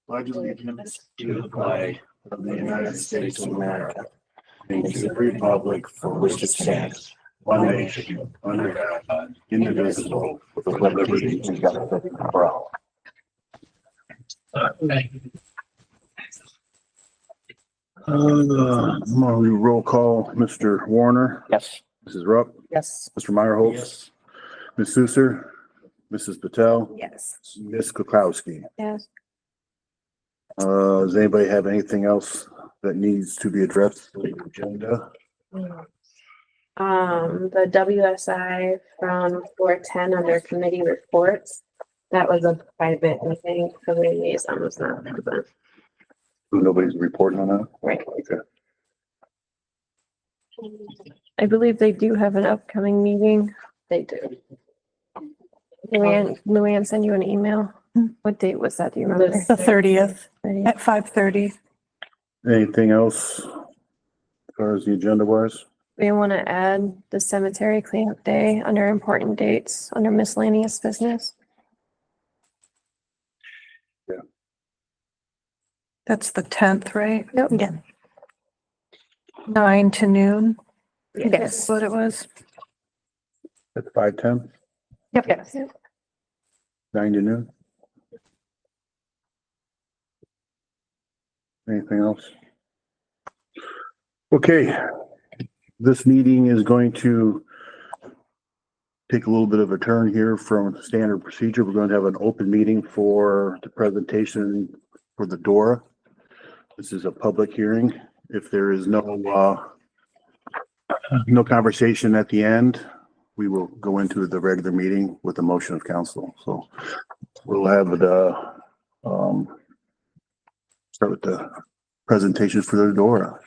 Pledge allegiance to the flag of the United States of America and to the republic for which it stands, one nation, under God, indivisible, with liberty and justice for all. We roll call Mr. Warner. Yes. Mrs. Rupp. Yes. Mr. Meyerholz. Yes. Ms. Susser. Mrs. Patel. Yes. Ms. Kukowski. Yes. Does anybody have anything else that needs to be addressed on the agenda? The WSI from 410 under committee reports. That was a private meeting, so the liaison was not present. Nobody's reporting on that? Right. Okay. I believe they do have an upcoming meeting. They do. Luann sent you an email. What date was that? Do you remember? The 30th at 5:30. Anything else as far as the agenda was? We want to add the cemetery cleanup day under important dates, under miscellaneous business. That's the 10th, right? Yep. Yeah. 9 to noon. Yes. That's what it was. At 5:10, Yep. Yes. 9 to noon? Anything else? Okay, this meeting is going to take a little bit of a turn here from standard procedure. We're going to have an open meeting for the presentation for the DORA. This is a public hearing. If there is no conversation at the end, we will go into the regular meeting with a motion of council. So we'll have the, start with the presentation for the DORA.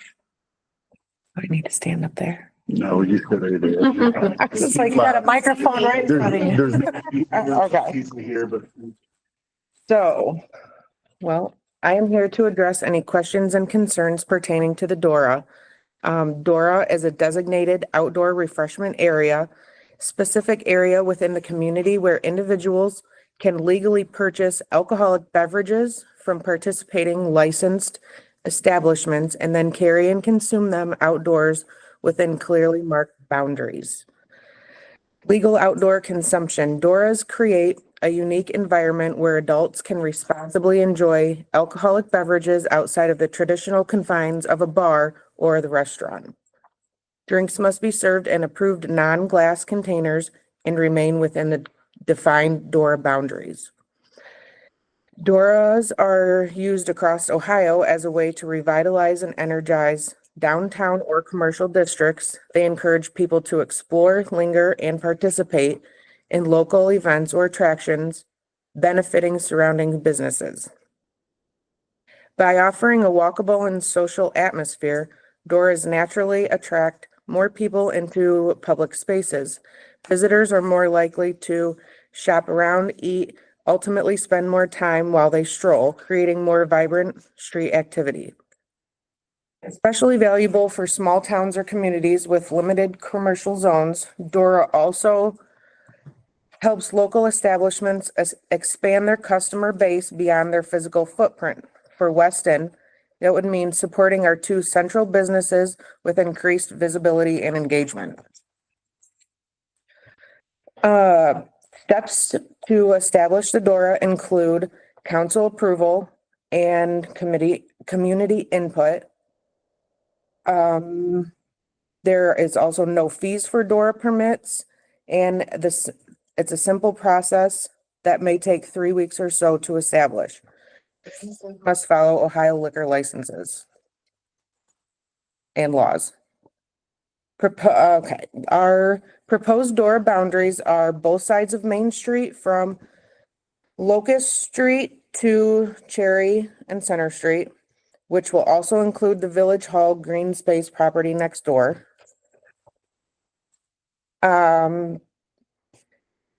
I need to stand up there. No, we just got it. It's like you got a microphone right in front of you. Okay. Easily here, but So, well, I am here to address any questions and concerns pertaining to the DORA. DORA is a designated outdoor refreshment area, specific area within the community where individuals can legally purchase alcoholic beverages from participating licensed establishments and then carry and consume them outdoors within clearly marked boundaries. Legal outdoor consumption. DORAs create a unique environment where adults can responsibly enjoy alcoholic beverages outside of the traditional confines of a bar or the restaurant. Drinks must be served in approved non-glass containers and remain within the defined DORA boundaries. DORAs are used across Ohio as a way to revitalize and energize downtown or commercial districts. They encourage people to explore, linger, and participate in local events or attractions benefiting surrounding businesses. By offering a walkable and social atmosphere, DORAs naturally attract more people into public spaces. Visitors are more likely to shop around, eat, ultimately spend more time while they stroll, creating more vibrant street activity. Especially valuable for small towns or communities with limited commercial zones, DORA also helps local establishments expand their customer base beyond their physical footprint. For Weston, that would mean supporting our two central businesses with increased visibility and engagement. Steps to establish the DORA include council approval and community input. There is also no fees for DORA permits, and it's a simple process that may take 3 weeks or so to establish. Must follow Ohio liquor licenses and laws. Our proposed DORA boundaries are both sides of Main Street from Locust Street to Cherry and Center Street, which will also include the Village Hall green space property next door. DORA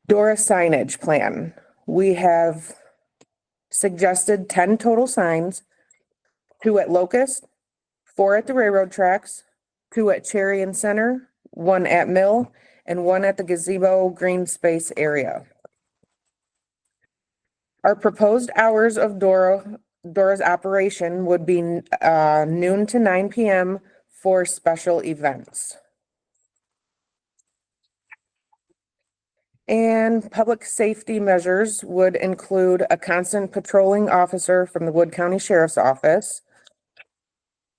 signage plan. We have suggested 10 total signs, 2 at Locust, 4 at the railroad tracks, 2 at Cherry and Center, 1 at Mill, and 1 at the gazebo green space area. Our proposed hours of DORA's operation would be noon to 9 p.m. for special events. And public safety measures would include a constant patrolling officer from the Wood County Sheriff's Office.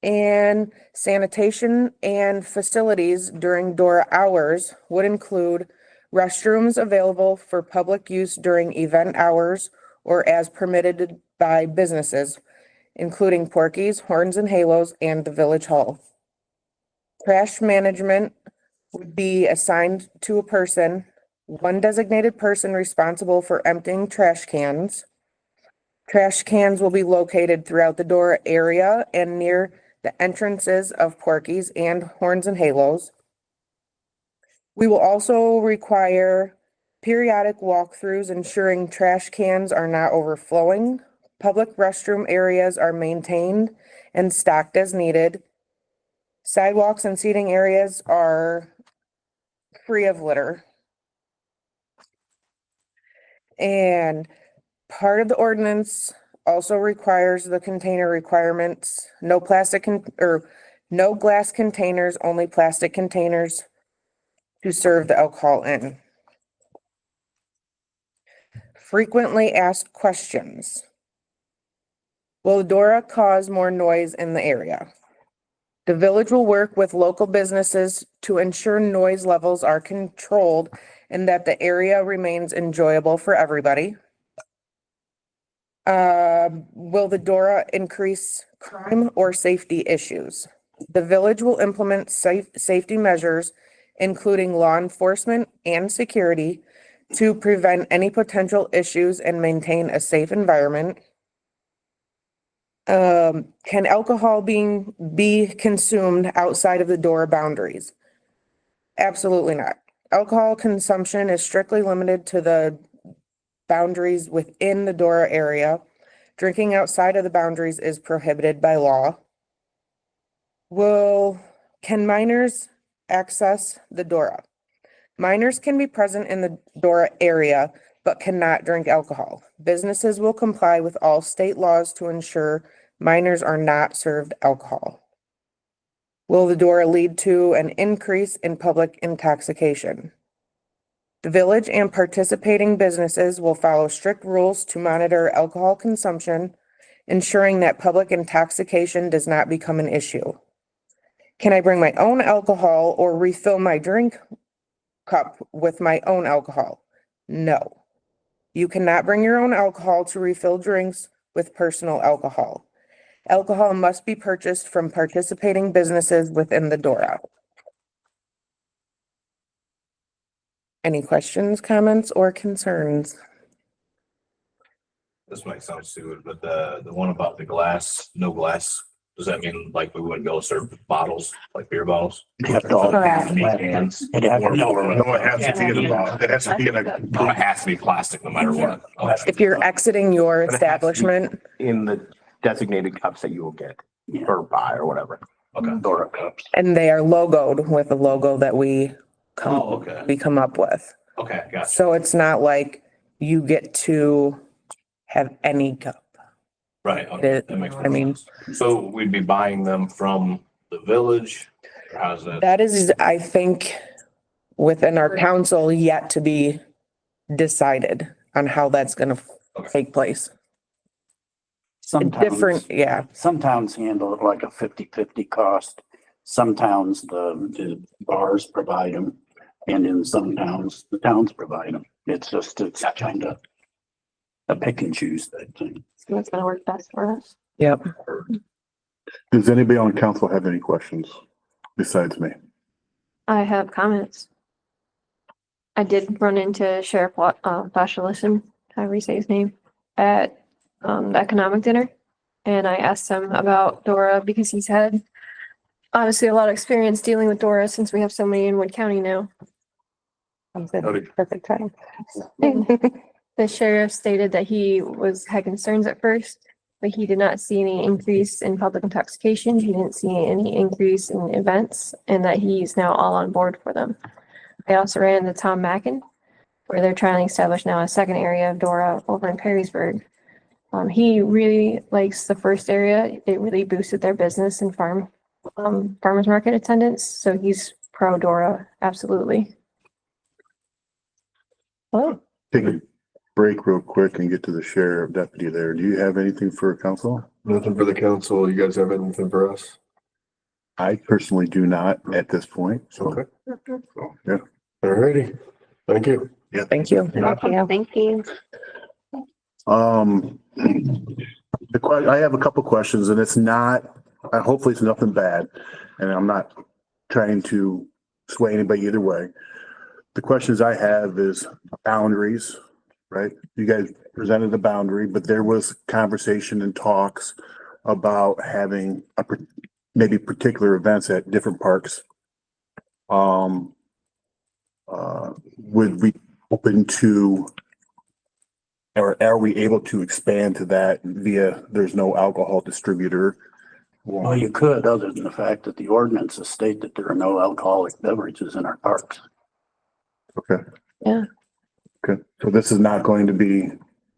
And sanitation and facilities during DORA hours would include restrooms available for public use during event hours or as permitted by businesses, including Porky's, Horns and Halos, and the Village Hall. Trash management would be assigned to a person, one designated person responsible for emptying trash cans. Trash cans will be located throughout the DORA area and near the entrances of Porky's and Horns and Halos. We will also require periodic walkthroughs ensuring trash cans are not overflowing. Public restroom areas are maintained and stocked as needed. Sidewalks and seating areas are free of litter. And part of the ordinance also requires the container requirements, no plastic or no glass containers, only plastic containers to serve the alcohol in. Frequently asked questions. Will DORA cause more noise in the area? The village will work with local businesses to ensure noise levels are controlled and that the area remains enjoyable for everybody. Will the DORA increase crime or safety issues? The village will implement safety measures, including law enforcement and security, to prevent any potential issues and maintain a safe environment. Can alcohol be consumed outside of the DORA boundaries? Absolutely not. Alcohol consumption is strictly limited to the boundaries within the DORA area. Drinking outside of the boundaries is prohibited by law. Can minors access the DORA? Minors can be present in the DORA area, but cannot drink alcohol. Businesses will comply with all state laws to ensure minors are not served alcohol. Will the DORA lead to an increase in public intoxication? The village and participating businesses will follow strict rules to monitor alcohol consumption, ensuring that public intoxication does not become an issue. Can I bring my own alcohol or refill my drink cup with my own alcohol? No. You cannot bring your own alcohol to refill drinks with personal alcohol. Alcohol must be purchased from participating businesses within the DORA. Any questions, comments, or concerns? This might sound stupid, but the one about the glass, no glass, does that mean like we wouldn't be able to serve bottles, like beer bottles? You have to all- Correct. Cans? It has- Or- No, it has to be in it has to be in a. Oh, it has to be plastic no matter what. Okay. If you're exiting your But it has to be- establishment, in the designated cups that you will get or buy or whatever. Okay. DORA cups. and they are logoed with a logo that we Oh, okay. come up with. Okay, gotcha. So it's not like you get to have any cup. Right. Okay. That makes more I mean- sense. So we'd be buying them from the village? Or how's that? That is, I think, within our council yet to be decided on how that's gonna take place. Some Different, towns, yeah. some towns handle it like a 50-50 cost. Some towns, the bars provide them. And in some towns, the towns provide them. It's kind of a pick and choose type thing. That's gonna work best for us. Yep. Does anybody on council have any questions besides me? I have comments. I did run into Sheriff Pashalison, however you say his name, at the economic dinner. And I asked him about DORA because he's had obviously a lot of experience dealing with DORA since we have so many in Wood County now. Perfect time. The sheriff stated that he had concerns at first, but he did not see any increase in public intoxication. He didn't see any increase in events, and that he's now all on board for them. I also ran into Tom Mackin, where they're trying to establish now a second area of DORA over in Perrysburg. He really likes the first area. It really boosted their business and farmers market attendance. So he's pro DORA, absolutely. Oh, Take a break real quick and get to the sheriff deputy there. Do you have anything for council? Nothing for the council. You guys have anything for us? I personally do not at this point, so. Okay. Yeah. Alrighty. Thank you. Thank you. Thank you. I have a couple questions and it's not, hopefully it's nothing bad. And I'm not trying to sway anybody either way. The questions I have is boundaries, right? You guys presented the boundary, but there was conversation and talks about having maybe particular events at different parks. Would we open to, or are we able to expand to that via, there's no alcohol distributor? Well, you could, other than the fact that the ordinances state that there are no alcoholic beverages in our parks. Okay. Yeah. Okay, so this is not going to be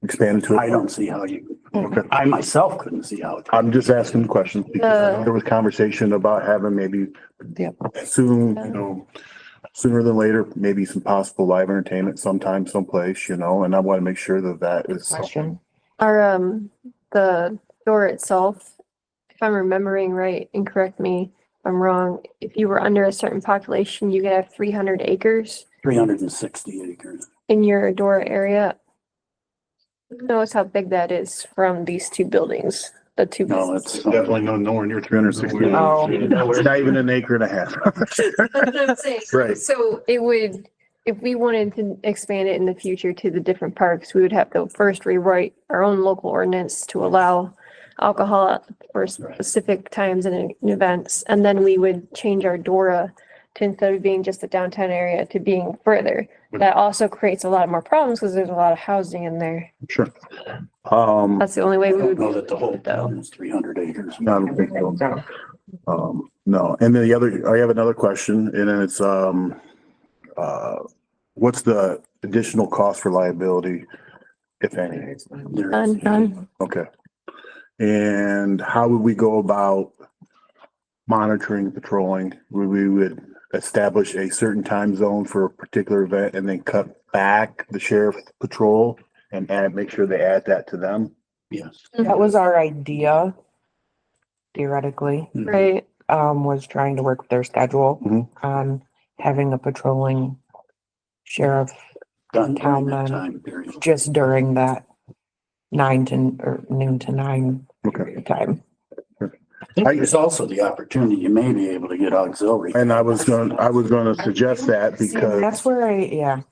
expanded to. I don't see how you, Okay. I myself couldn't see how. I'm just asking questions because there was conversation about having maybe soon, sooner than later, maybe some possible live entertainment sometime, someplace, and I want to make sure that that is. Question. Our, the DORA itself, if I'm remembering right, and correct me if I'm wrong, if you were under a certain population, you could have 300 acres 360 acres. in your DORA area. Notice how big that is from these two buildings, the two. No, businesses. it's Definitely nowhere near 360. Oh. It's not even an acre and a half. That's what I'm saying. Right. So it would, if we wanted to expand it in the future to the different parks, we would have to first rewrite our own local ordinance to allow alcohol for specific times and events. And then we would change our DORA to, instead of being just the downtown area, to being further. That also creates a lot more problems because there's a lot of housing in there. Sure. That's the only way I we don't would. know that the whole though. town is 300 acres. I don't think so. No, and then I have another question, and then it's, what's the additional cost for liability, if any? None. Okay. And how would we go about monitoring, patrolling? We would establish a certain time zone for a particular event and then cut back the sheriff's patrol and make sure they add that to them? Yes. That was our idea. Theoretically, Right. was trying to work with their schedule Mhm. on having a patrolling sheriff Done during Town that man. time period. just during that noon to 9 Okay. time. I think there's also the opportunity, you may be able to get auxiliary. And I was gonna suggest that See, because that's where yeah.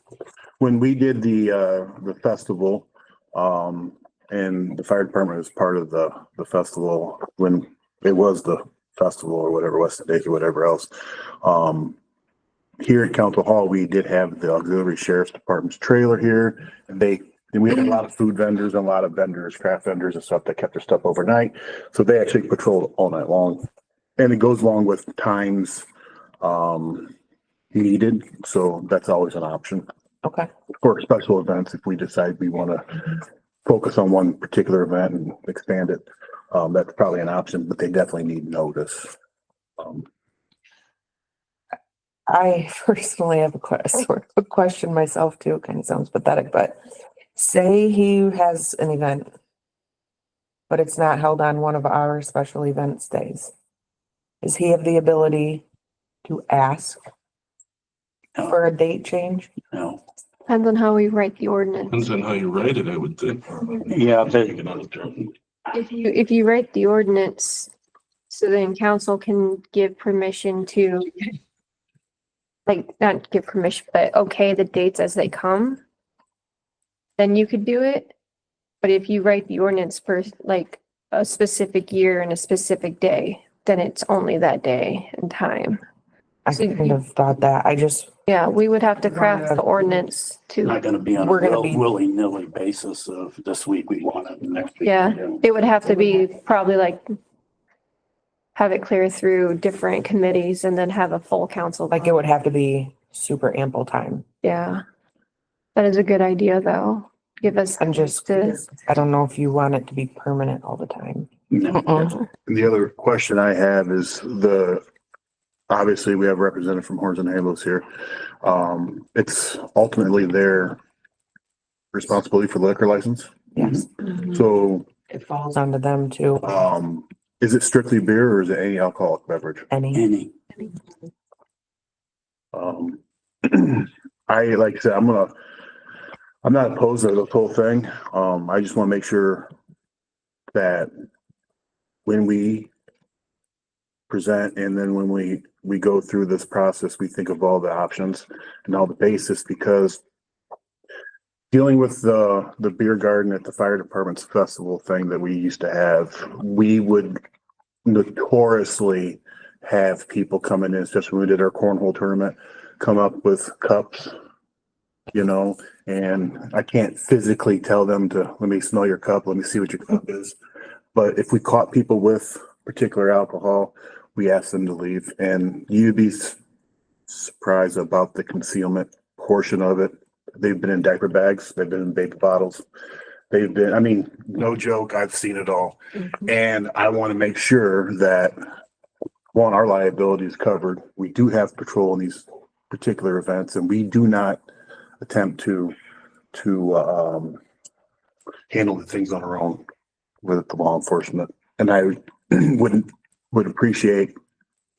when we did the festival, and the fire department was part of the festival when it was the festival or whatever, West Day or whatever else. Here at Council Hall, we did have the auxiliary sheriff's department's trailer here, and we had a lot of food vendors and a lot of vendors, craft vendors and stuff that kept their stuff overnight. So they actually patrolled all night long. And it goes along with times, needed. So that's always an option Okay. for special events. If we decide we want to focus on one particular event and expand it, that's probably an option, but they definitely need notice. I personally have a question myself too. Kind of sounds pathetic, but say he has an event, but it's not held on one of our special events days. Does he have the ability to ask No. for a date change? No. Depends on how we write the ordinance. Depends on how you write it, I would think. Yeah, but If you write the ordinance, so then council can give permission to, like, not give permission, but okay, the dates as they come, then you could do it. But if you write the ordinance for like a specific year and a specific day, then it's only that day and time. I So kind of thought that. Yeah, we would have to craft the ordinance not to, gonna be on We're a gonna be- willy-nilly basis of this week we want it and next week. Yeah. we don't. it would have to be probably like have it clear through different committees and then have a full council. like it would have to be super ample time. Yeah. That is a good idea, though. Give us. I'm just, to- I don't know if you want it to be permanent all the time. No, The other question I have is obviously we have a representative from Horns and Halos here. It's ultimately their responsibility for the liquor license. Yes, So, it falls onto them too. is it strictly beer or is it any alcoholic beverage? Any, any, Like I said, I'm not opposed to the whole thing. I just want to make sure that when we present and then when we go through this process, we think of all the options and all the basis, because dealing with the beer garden at the fire department's festival thing that we used to have, we would notoriously have people coming in, especially when we did our cornhole tournament, come up with cups, and I can't physically tell them to, let me smell your cup, let me see what your cup is. But if we caught people with particular alcohol, we asked them to leave, and you'd be surprised about the concealment portion of it. They've been in diaper bags, they've been in baby bottles. They've been, I mean, no joke, I've seen it all. And I want to make sure that, one, our liability is covered. We do have patrol in these particular events, and we do not attempt to handle the things on our own with the law enforcement. And I would appreciate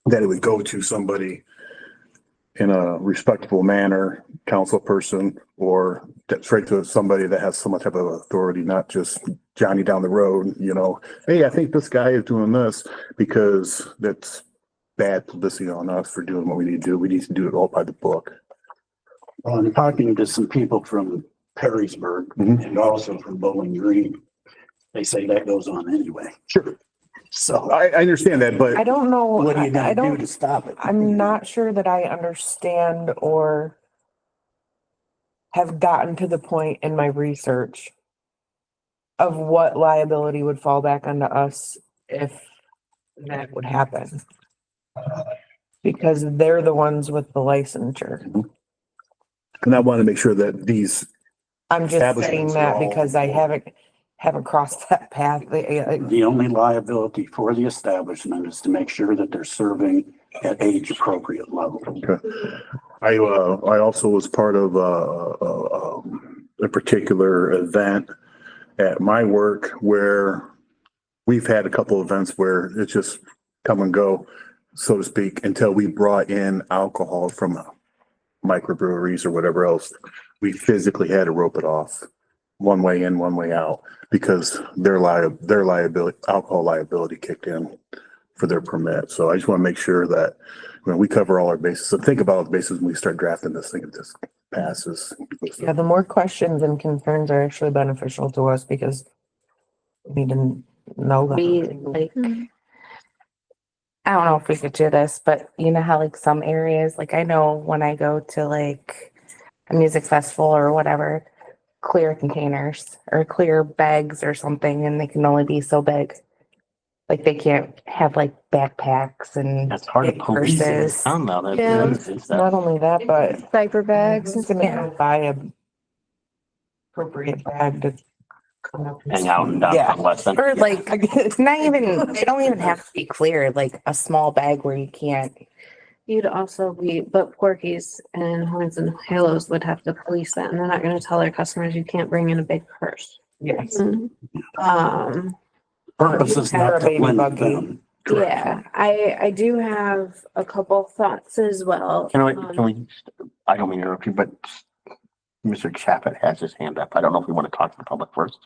that it would go to somebody in a respectful manner, council person, or straight to somebody that has some type of authority, not just Johnny down the road, hey, I think this guy is doing this, because that's bad publicity on us for doing what we need to do. We need to do it all by the book. well, I'm talking to some people from Perrysburg Mhm. and also from Bowling Green. They say that goes on anyway. Sure. So I understand that, but I don't know. what are you I gonna do don't, to stop it? I'm not sure that I understand or have gotten to the point in my research of what liability would fall back onto us if that would happen. Because they're the ones with the licensure. and I want to make sure that these, I'm just saying Establishments are that all- because I haven't crossed that path. The only liability for the establishment is to make sure that they're serving at age appropriate level. I also was part of a particular event at my work where we've had a couple of events where it's just come and go, so to speak, until we brought in alcohol from microbreweries or whatever else. We physically had to rope it off, one way in, one way out, because their liability, alcohol liability kicked in for their permit. So I just want to make sure that when we cover all our bases, so think about all the bases when we start drafting this thing, if this passes. Yeah, the more questions and concerns are actually beneficial to us because we need to know Be that. like, Mhm. I don't know if we could do this, but you know how like some areas, like I know when I go to like a music festival or whatever, clear containers or clear bags or something, and they can only be so big. Like they can't have like backpacks and That's hard to big police in purses. town now. That Yeah. is that. Not only that, but Diaper bags. who's gonna Yeah. go buy a appropriate bag to come up and Hang out in Yeah. downtown Weston. Or like, it's not even, they don't even have to be clear, like a small bag where you can't. You'd also be, but Porky's and Horns and Halos would have to police that, and they're not gonna tell their customers you can't bring in a big purse. Yes. Purpose is Or not a to baby limit buggy. them. Yeah, I do have a couple thoughts as well. Can we, I don't mean to interrupt you, but Mr. Chappett has his hand up. I don't know if we want to talk to the public first.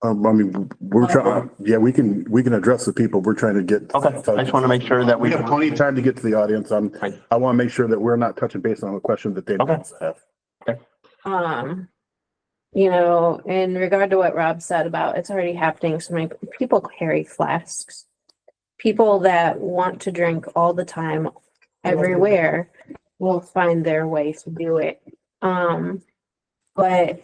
I mean, we're trying, yeah, we can address the people. We're trying to get. Okay, I just want to make sure that We we. have plenty of time to get to the audience. Right. I want to make sure that we're not touching base on the question that they Okay. have. In regard to what Rob said about it's already happening, so many people carry flasks. People that want to drink all the time, everywhere, will find their way to do it. But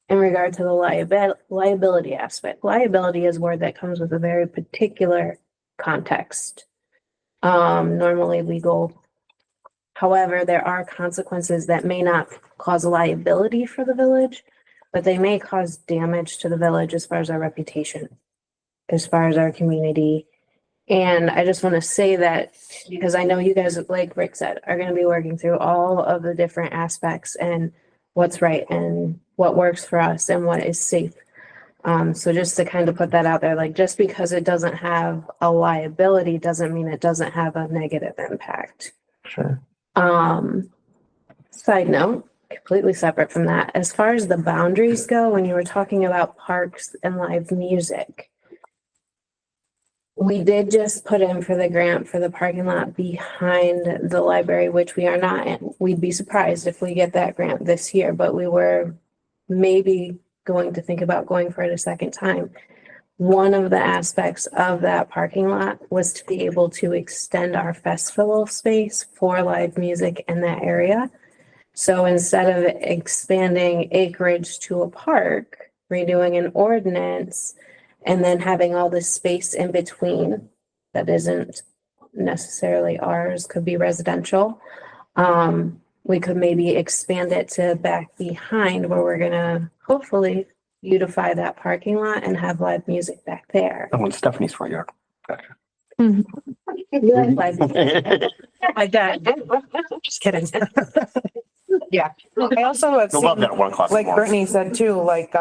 in regard to the liability aspect, liability is a word that comes with a very particular context. Normally legal However, there are consequences that may not cause a liability for the village, but they may cause damage to the village as far as our reputation, as far as our community. And I just want to say that because I know you guys, like Rick said, are going to be working through all of the different aspects and what's right and what works for us and what is safe. So just to kind of put that out there, like just because it doesn't have a liability doesn't mean it doesn't have a negative impact. Sure. Side note, completely separate from that, as far as the boundaries go, when you were talking about parks and live music, we did just put in for the grant for the parking lot behind the library, which we are not in. We'd be surprised if we get that grant this year, but we were maybe going to think about going for it a second time. One of the aspects of that parking lot was to be able to extend our festival space for live music in that area. So instead of expanding acreage to a park, redoing an ordinance, and then having all this space in between that isn't necessarily ours, could be residential. We could maybe expand it to back behind where we're gonna hopefully beautify that parking lot and have live music back there. That one's Stephanie's front yard. You like live music? My dad. Just kidding. Yeah. I also have I love seen, that 1 o'clock. like tomorrow. Brittany said too, like,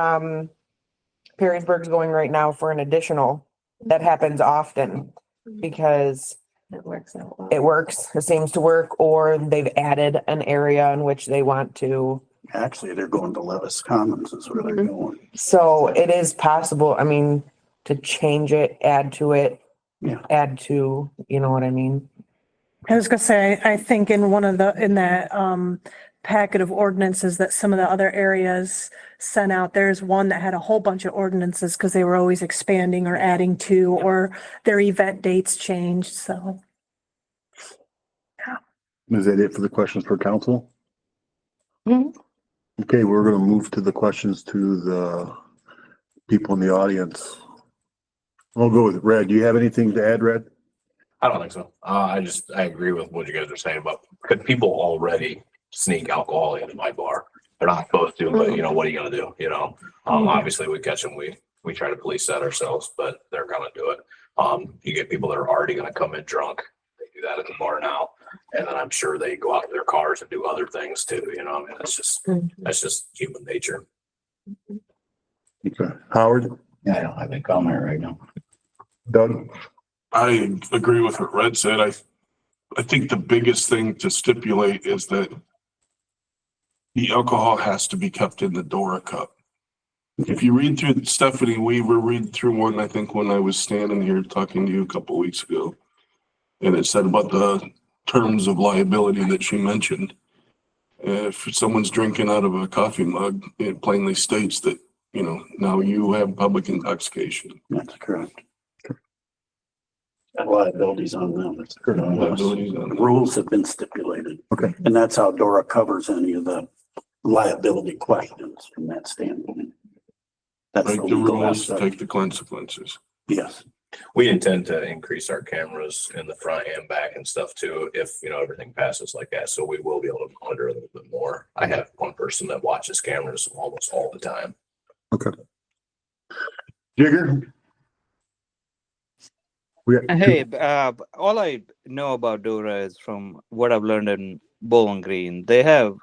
Perrysburg's going right now for an additional. That happens often because It works out well. it works, it seems to work, or they've added an area in which they want to. Actually, they're going to Levis Commons is where they're going. So it is possible, I mean, to change it, add to it. Yeah. Add to, you know what I mean? I was gonna say, I think in one of the, in that packet of ordinances that some of the other areas sent out, there's one that had a whole bunch of ordinances because they were always expanding or adding to, or their event dates changed, so. Is that it for the questions for council? Mhm. Okay, we're gonna move to the questions to the people in the audience. I'll go with Red. Do you have anything to add, Red? I don't think so. I agree with what you guys are saying, but could people already sneak alcohol into my bar? They're not supposed to, but you know, what are you gonna do? You know, obviously we catch them, we try to police that ourselves, but they're gonna do it. You get people that are already gonna come in drunk. They do that at the bar now. And then I'm sure they go out to their cars and do other things too, you know, I mean, that's just human nature. Okay, Howard, Yeah, I don't have any comment right now. Doug? I agree with what Red said. I think the biggest thing to stipulate is that the alcohol has to be kept in the DORA cup. If you read through, Stephanie, we were reading through one, I think when I was standing here talking to you a couple of weeks ago. And it said about the terms of liability that she mentioned. If someone's drinking out of a coffee mug, it plainly states that, you know, now you have public intoxication. That's correct. Got liabilities on them. That's correct. Liabilities on them. Rules have been stipulated. Okay. And that's how DORA covers any of the liability questions from that standpoint. That's Break the legal rules, aspect. take the consequences. Yes. We intend to increase our cameras in the front and back and stuff too, if, you know, everything passes like that. So we will be able to monitor a little bit more. I have one person that watches cameras almost all the time. Okay. Jigger? We got two- Hey, all I know about DORA is from what I've learned in Bowling Green. They have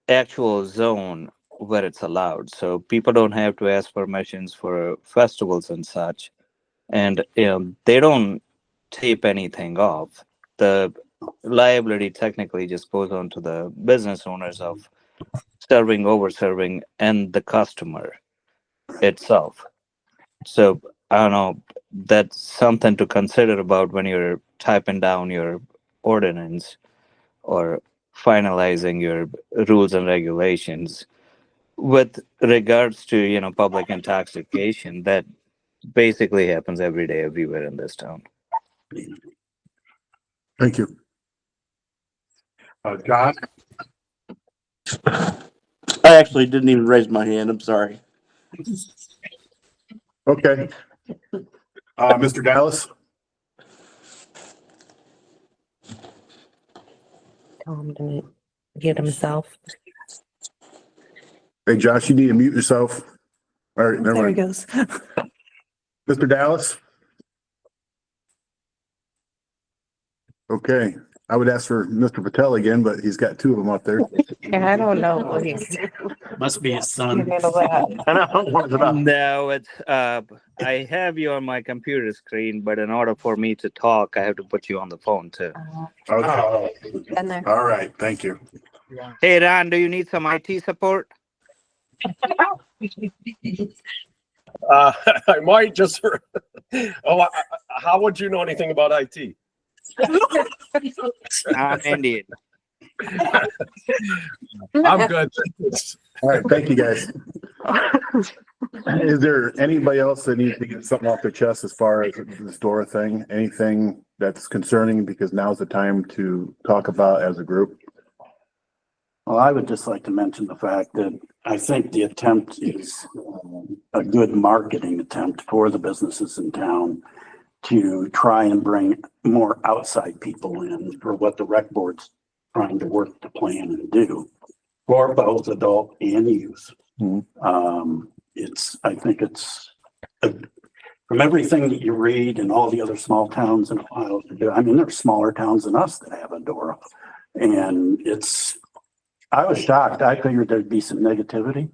actual zone where it's allowed, so people don't have to ask permissions for festivals and such. And they don't tape anything off. The liability technically just goes on to the business owners of serving, over serving, and the customer itself. So I don't know, that's something to consider about when you're typing down your ordinance or finalizing your rules and regulations. With regards to, you know, public intoxication, that basically happens every day, everywhere in this town. Thank you. John? I actually didn't even raise my hand. I'm sorry. Okay. Mr. Dallas? Tell him to get himself. Hey, Josh, you need to mute yourself. All right, never There he mind. goes. Mr. Dallas? Okay, I would ask for Mr. Patel again, but he's got two of them up there. Yeah, I don't know what he's. Must be his son. Handle that. I know, what is it up? No, it's, I have you on my computer screen, but in order for me to talk, I have to put you on the phone too. Okay, And there. all right, thank you. Hey, Ron, do you need some IT support? I might just, how would you know anything about IT? I'm Indian. I'm good. All right, thank you, guys. Is there anybody else that needs to get something off their chest as far as this DORA thing? Anything that's concerning, because now's the time to talk about as a group? Well, I would just like to mention the fact that I think the attempt is a good marketing attempt for the businesses in town to try and bring more outside people in for what the rec board's trying to work to plan and do for both adult and youth. I think it's from everything that you read in all the other small towns in Ohio. I mean, there's smaller towns than us that have a DORA, and I was shocked. I figured there'd be some negativity.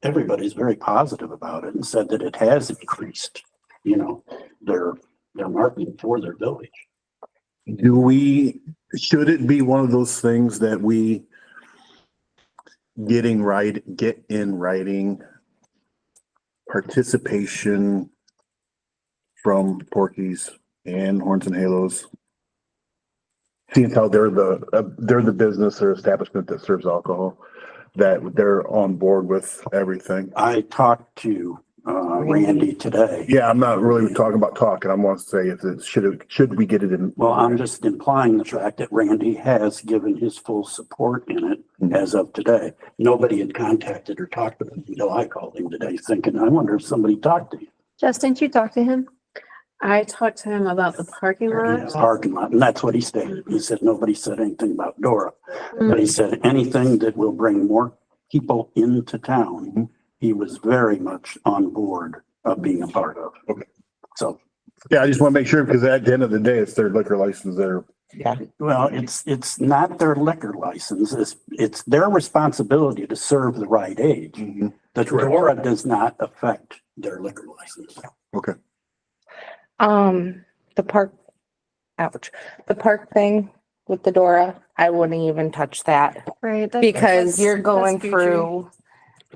Everybody's very positive about it and said that it has increased, their marketing for their village. Should it be one of those things that we get in writing participation from Porky's and Horns and Halos? Seeing how they're the business or establishment that serves alcohol, that they're on board with everything. I talked to Randy today. Yeah, I'm not really talking about talking. I want to say should we get it in? Well, I'm just implying the fact that Randy has given his full support in it as of today. Nobody had contacted or talked to him until I called him today thinking, I wonder if somebody talked to him. Justin, did you talk to him? I talked to him about the parking lot. Parking lot, and that's what he stated. He said, nobody said anything about DORA, but he said anything that will bring more people into town, he was very much on board of being a part of. Okay. So. Yeah, I just want to make sure, because at the end of the day, it's their liquor license there. Yeah. Well, it's not their liquor license. It's their responsibility to serve the right age. The DORA does not affect their liquor license. Okay. The park, the park thing with the DORA, I wouldn't even touch that Right. because you're going that's future. through,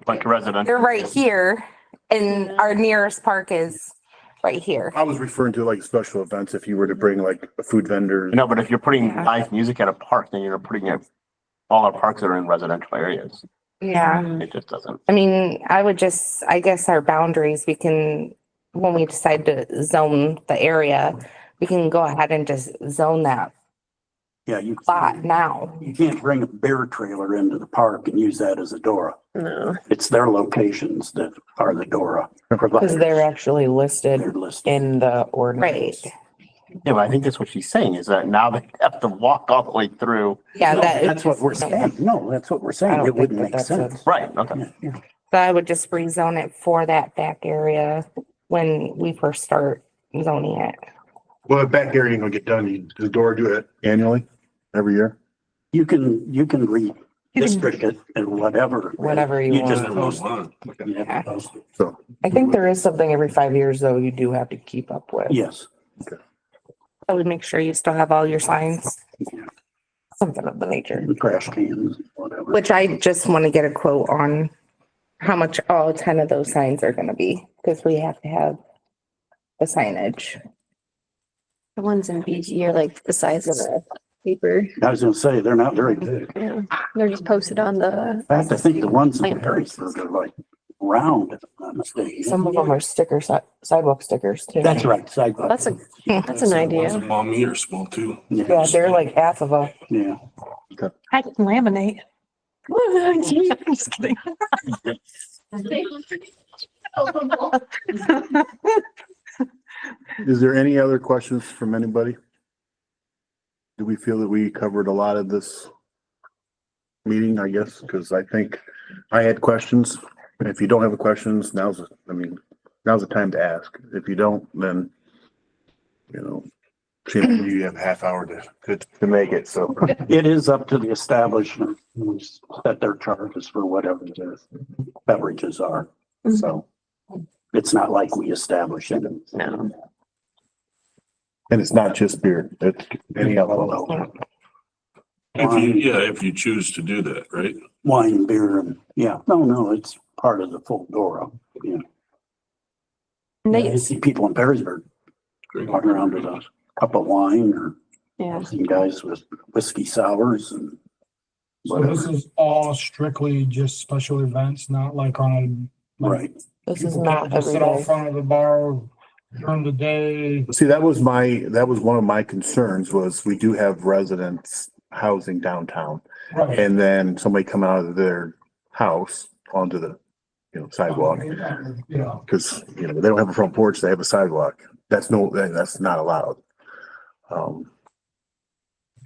Bunch of residents. you're right here and our nearest park is right here. I was referring to like special events, if you were to bring like a food vendor. No, but if you're putting Yeah. live music at a park, then you're putting it, all our parks that are in residential areas. Yeah. It just doesn't. I mean, I guess our boundaries, we can, when we decide to zone the area, we can go ahead and just zone that Yeah, you spot now. you can't bring a bear trailer into the park and use that as a DORA. No, It's their locations that are the DORA because providers. they're actually listed They're listed. in the Right. ordinance. Yeah, but I think that's what she's saying is that now they have to walk all the way through. Yeah, No, that, That's what we're saying. No, that's what we're I saying. don't It think wouldn't that make that's sense. Right, okay. Yeah. so I would just rezone it for that back area when we first start zoning it. Well, the back area ain't gonna get done. Does DORA do it annually, every year? You can redistrict it and whatever. Whatever you just want. post it. You have to post it. So, I think there is something every 5 years though you do have to keep up with. Yes. I would make sure you still have all your signs, Something of the nature. Trash cans, whatever. which I just want to get a quote on how much all 10 of those signs are going to be, because we have to have the signage. The ones in BG are like the size of a paper. I was gonna say, they're not very big. Yeah. They're just posted on the. In fact, I think the ones in Plant posts. Harrisburg are like round, if I'm not mistaken. Some of them are stickers, sidewalk stickers too. That's right, sidewalk. That's an idea. Small me or small too. Yeah, they're like half of a, Yeah. I can laminate. Just kidding. is there any other questions from anybody? do we feel that we covered a lot of this meeting, I guess? Because I think I had questions. And if you don't have the questions, now's the time to ask. If you don't, then, you have a half hour to make it, so. It is up to the establishment who set their charges for whatever their beverages are. So it's not like we establish it. No. And it's not just beer, it's any alcohol. If you choose to do that, right? Wine, beer, and no, it's part of the full DORA. Yeah. You see people in Perrysburg walking around with a cup of wine or some guys with whiskey sours and So this is all strictly just special events, not like on a. right. This is people not can't just every sit out day. front of the bar during the day. See, that was one of my concerns was we do have residents housing downtown. Right. And then somebody coming out of their house onto the, sidewalk. Yeah. Cause, they don't have a front porch, they have a sidewalk. That's not allowed.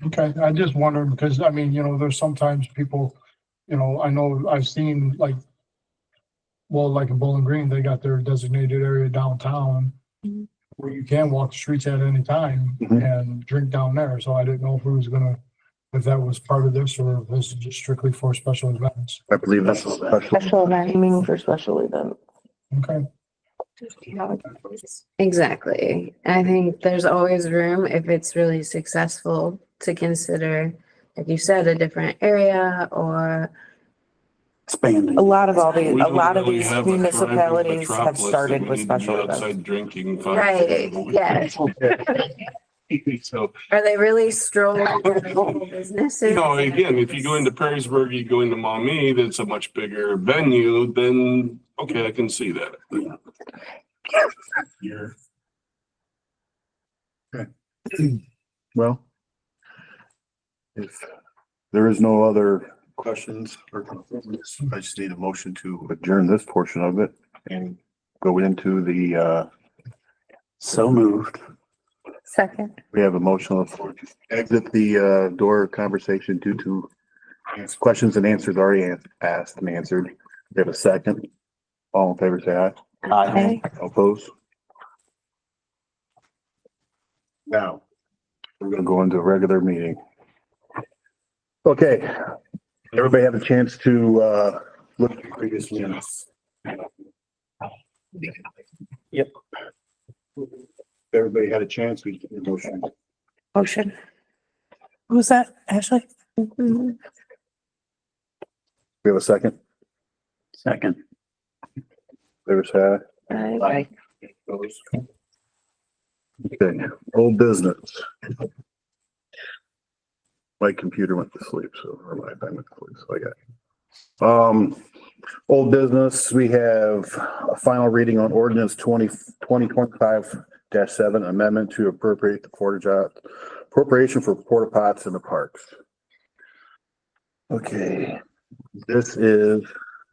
Okay, I just wondered because there's sometimes people, I know I've seen like in Bowling Green, they got their designated area downtown where you can walk the streets at any time and drink down there. So I didn't know if that was part of this or if this is just strictly for special events. I believe that's special. Special event. Aiming for special event. Okay. Exactly. I think there's always room if it's really successful to consider, like you said, a different area or Expanding. A lot of We don't really these have a thriving municipalities have metropolis started that with need to be special events. outside drinking. Right, yes. So, Are they really strolling through the whole businesses? again, if you go into Perrysburg, you go into Maumee, that's a much bigger venue, then, okay, I can see that. Well, if there is no other questions or concerns, I just need a motion to adjourn this portion of it and go into the, So moved. Second. we have a motion on the floor to exit the, DORA conversation due to questions and answers already asked and answered. We have a second. All in favor, say aye. Aye. Opposed? Now, we're gonna go into a regular meeting. Okay, everybody have a chance to, look at the previous minutes. Yep. Everybody had a chance, we can motion. Motion. Who's that, Ashley? We have a second. Second. Favor say aye. Aye. Opposed? Okay, old business. My computer went to sleep, or my iPad went to sleep, so I got. Old business, we have a final reading on ordinance 2025-7 amendment to appropriate the appropriation for porta pots in the parks. Okay, this is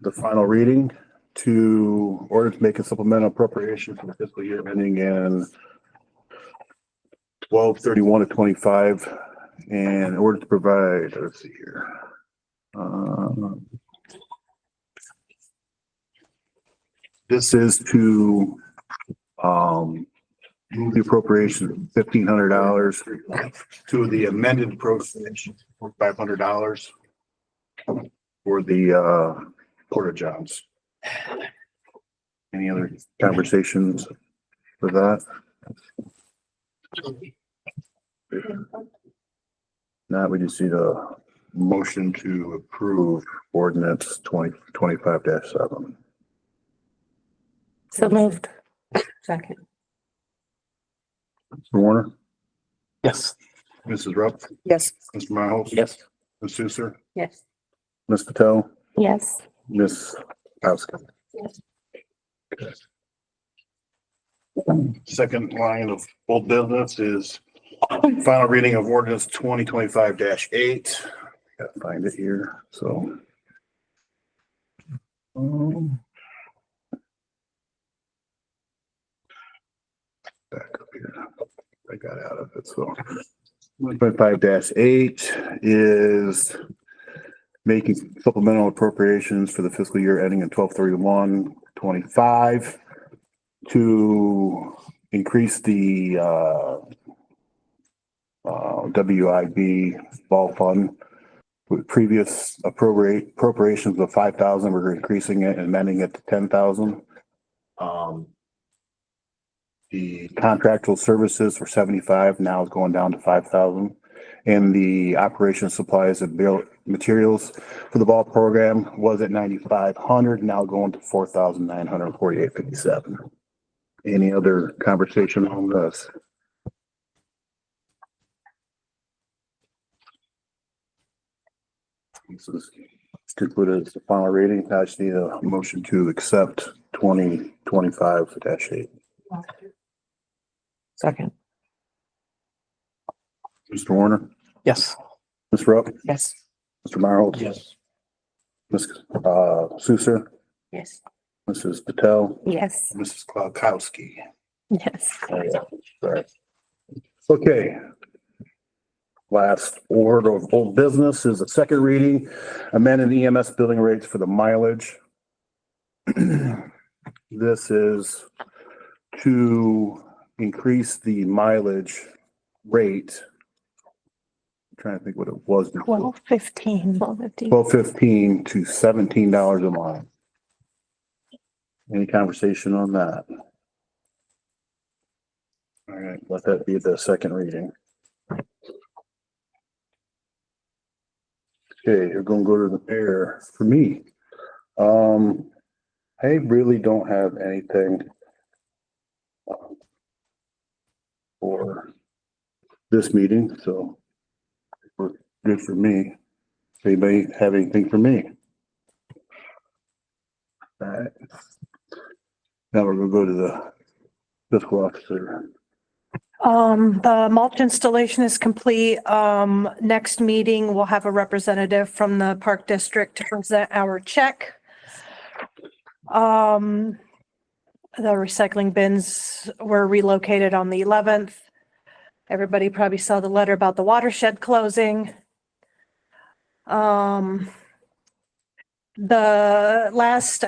the final reading to order to make a supplemental appropriation for the fiscal year ending in 12/31/25 and in order to provide, let's see here. This is to, move the appropriation of $1,500 to the amended appropriation for $500 for the, porta johns. Any other conversations for that? Now we just need a motion to approve ordinance 2025-7. So moved. Second. Mr. Warner, Yes. Mrs. Rupp, Yes. Mr. Miles. Yes. Ms. Soucer, Yes. Ms. Patel, Yes. Ms. Houskin. Second line of old business is final reading of ordinance 2025-8. Gotta find it here, so. Back up here. I got out of it, so. 1.5-8 is making supplemental appropriations for the fiscal year ending in 12/31/25 to increase the WIB ball fund. With previous appropriations of 5,000, we're increasing it and amending it to 10,000. The contractual services for 75 now is going down to 5,000. And the operation supplies and build materials for the ball program was at 9,500, now going to 4,948.57. Any other conversation on this? This is concluded as the final reading. I just need a motion to accept 2025-8. Second. Mr. Warner? Yes. Ms. Rupp? Yes. Mr. Marles? Yes. Ms. Sousa? Yes. Mrs. Patel? Yes. Mrs. Kwiatkowski? Yes. Sorry. Okay. Last order of old business is the second reading, amended EMS billing rates for the mileage. This is to increase the mileage rate. I'm trying to think what it was before. 12:15. 12:15. $12.15 to $17 a mile. Any conversation on that? All right, let that be the second reading. Okay, you're gonna go to the mayor for me. I really don't have anything for this meeting, so we're good for me. Anybody have anything for me? All right. Now we're gonna go to the fiscal officer. The mulch installation is complete. Next meeting, we'll have a representative from the Park District to present our check. The recycling bins were relocated on the 11th. Everybody probably saw the letter about the watershed closing. I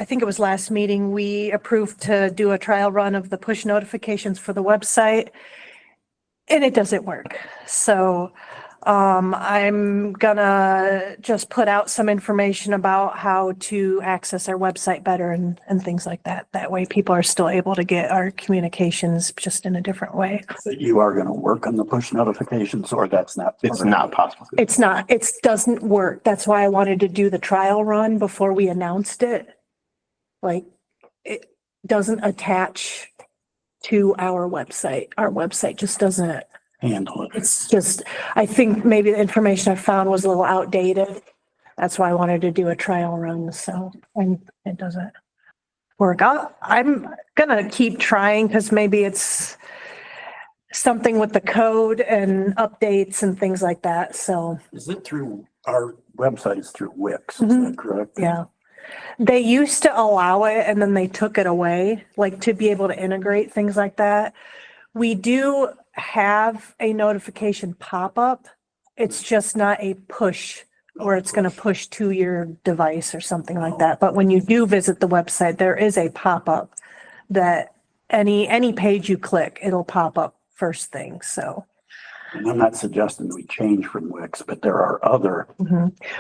think it was last meeting, we approved to do a trial run of the push notifications for the website. And it doesn't work. So I'm gonna just put out some information about how to access our website better and things like that. That way people are still able to get our communications just in a different way. You are gonna work on the push notifications, or that's not? It's not possible. It's not, it doesn't work. That's why I wanted to do the trial run before we announced it. Like, it doesn't attach to our website. Our website just doesn't. Handle it. It's just, I think maybe the information I found was a little outdated. That's why I wanted to do a trial run, so, and it doesn't work. I'm gonna keep trying because maybe it's something with the code and updates and things like that, so. Is it through our websites through Wix? Is that correct? Yeah. They used to allow it and then they took it away, like to be able to integrate things like that. We do have a notification pop up. It's just not a push where it's going to push to your device or something like that. But when you do visit the website, there is a pop up that any page you click, it'll pop up first thing. So. And I'm not suggesting we change from Wix, but there are other.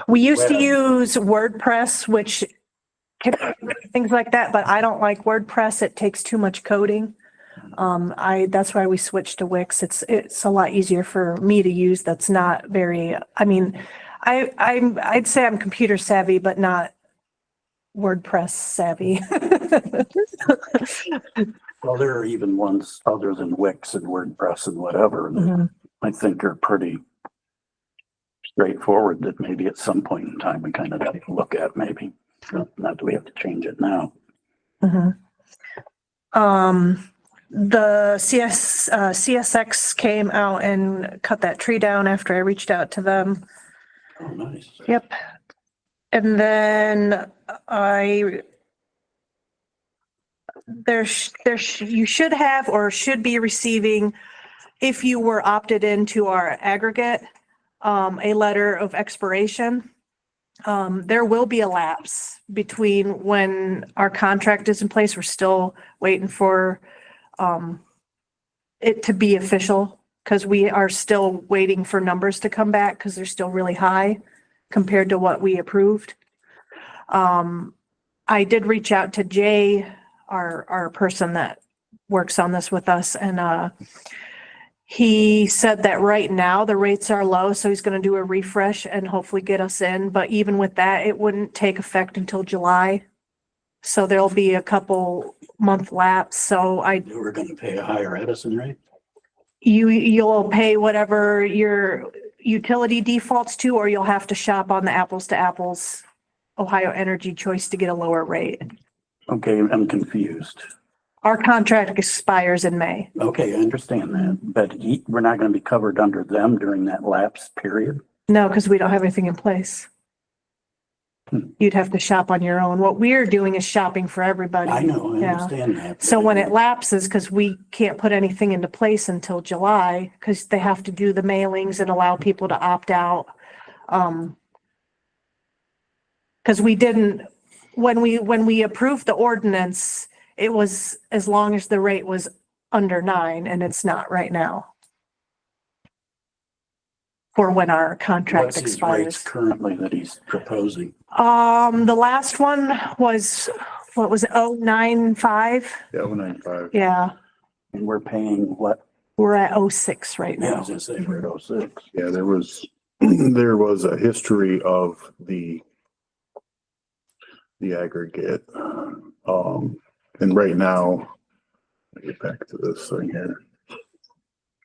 We used to use WordPress, which can things like that, but I don't like WordPress. It takes too much coding. That's why we switched to Wix. It's a lot easier for me to use. That's not very, I mean, I'd say I'm computer savvy, but not WordPress savvy. Well, there are even ones other than Wix and WordPress and whatever that I think are pretty straightforward that maybe at some point in time we kind of have to look at maybe. Not that we have to change it now. The CSX came out and cut that tree down after I reached out to them. Oh, nice. Yep. And then you should have or should be receiving if you were opted into our aggregate, a letter of expiration, there will be a lapse between when our contract is in place. We're still waiting for, it to be official because we are still waiting for numbers to come back because they're still really high compared to what we approved. I did reach out to Jay, our person that works on this with us, and he said that right now the rates are low, so he's going to do a refresh and hopefully get us in. But even with that, it wouldn't take effect until July. So there'll be a couple month lapse. So We're gonna pay a higher Edison rate. you'll pay whatever your utility defaults to, or you'll have to shop on the apples to apples Ohio Energy Choice to get a lower rate. Okay, I'm confused. Our contract expires in May. Okay, I understand that, but we're not gonna be covered under them during that lapse period? No, because we don't have anything in place. You'd have to shop on your own. What we're doing is shopping for everybody. I know, I Yeah. understand that. So when it lapses, because we can't put anything into place until July, because they have to do the mailings and allow people to opt out. Because we didn't, when we approved the ordinance, it was as long as the rate was under 9, and it's not right now. For when our contract What's his rates expires. currently that he's proposing? The last one was, what was it, 095? Yeah, 195. Yeah, And we're paying what? we're at 06 right Yeah, I now. was gonna say we're at 06. Yeah, there was, there was a history of the aggregate. And right now, let me get back to this thing here.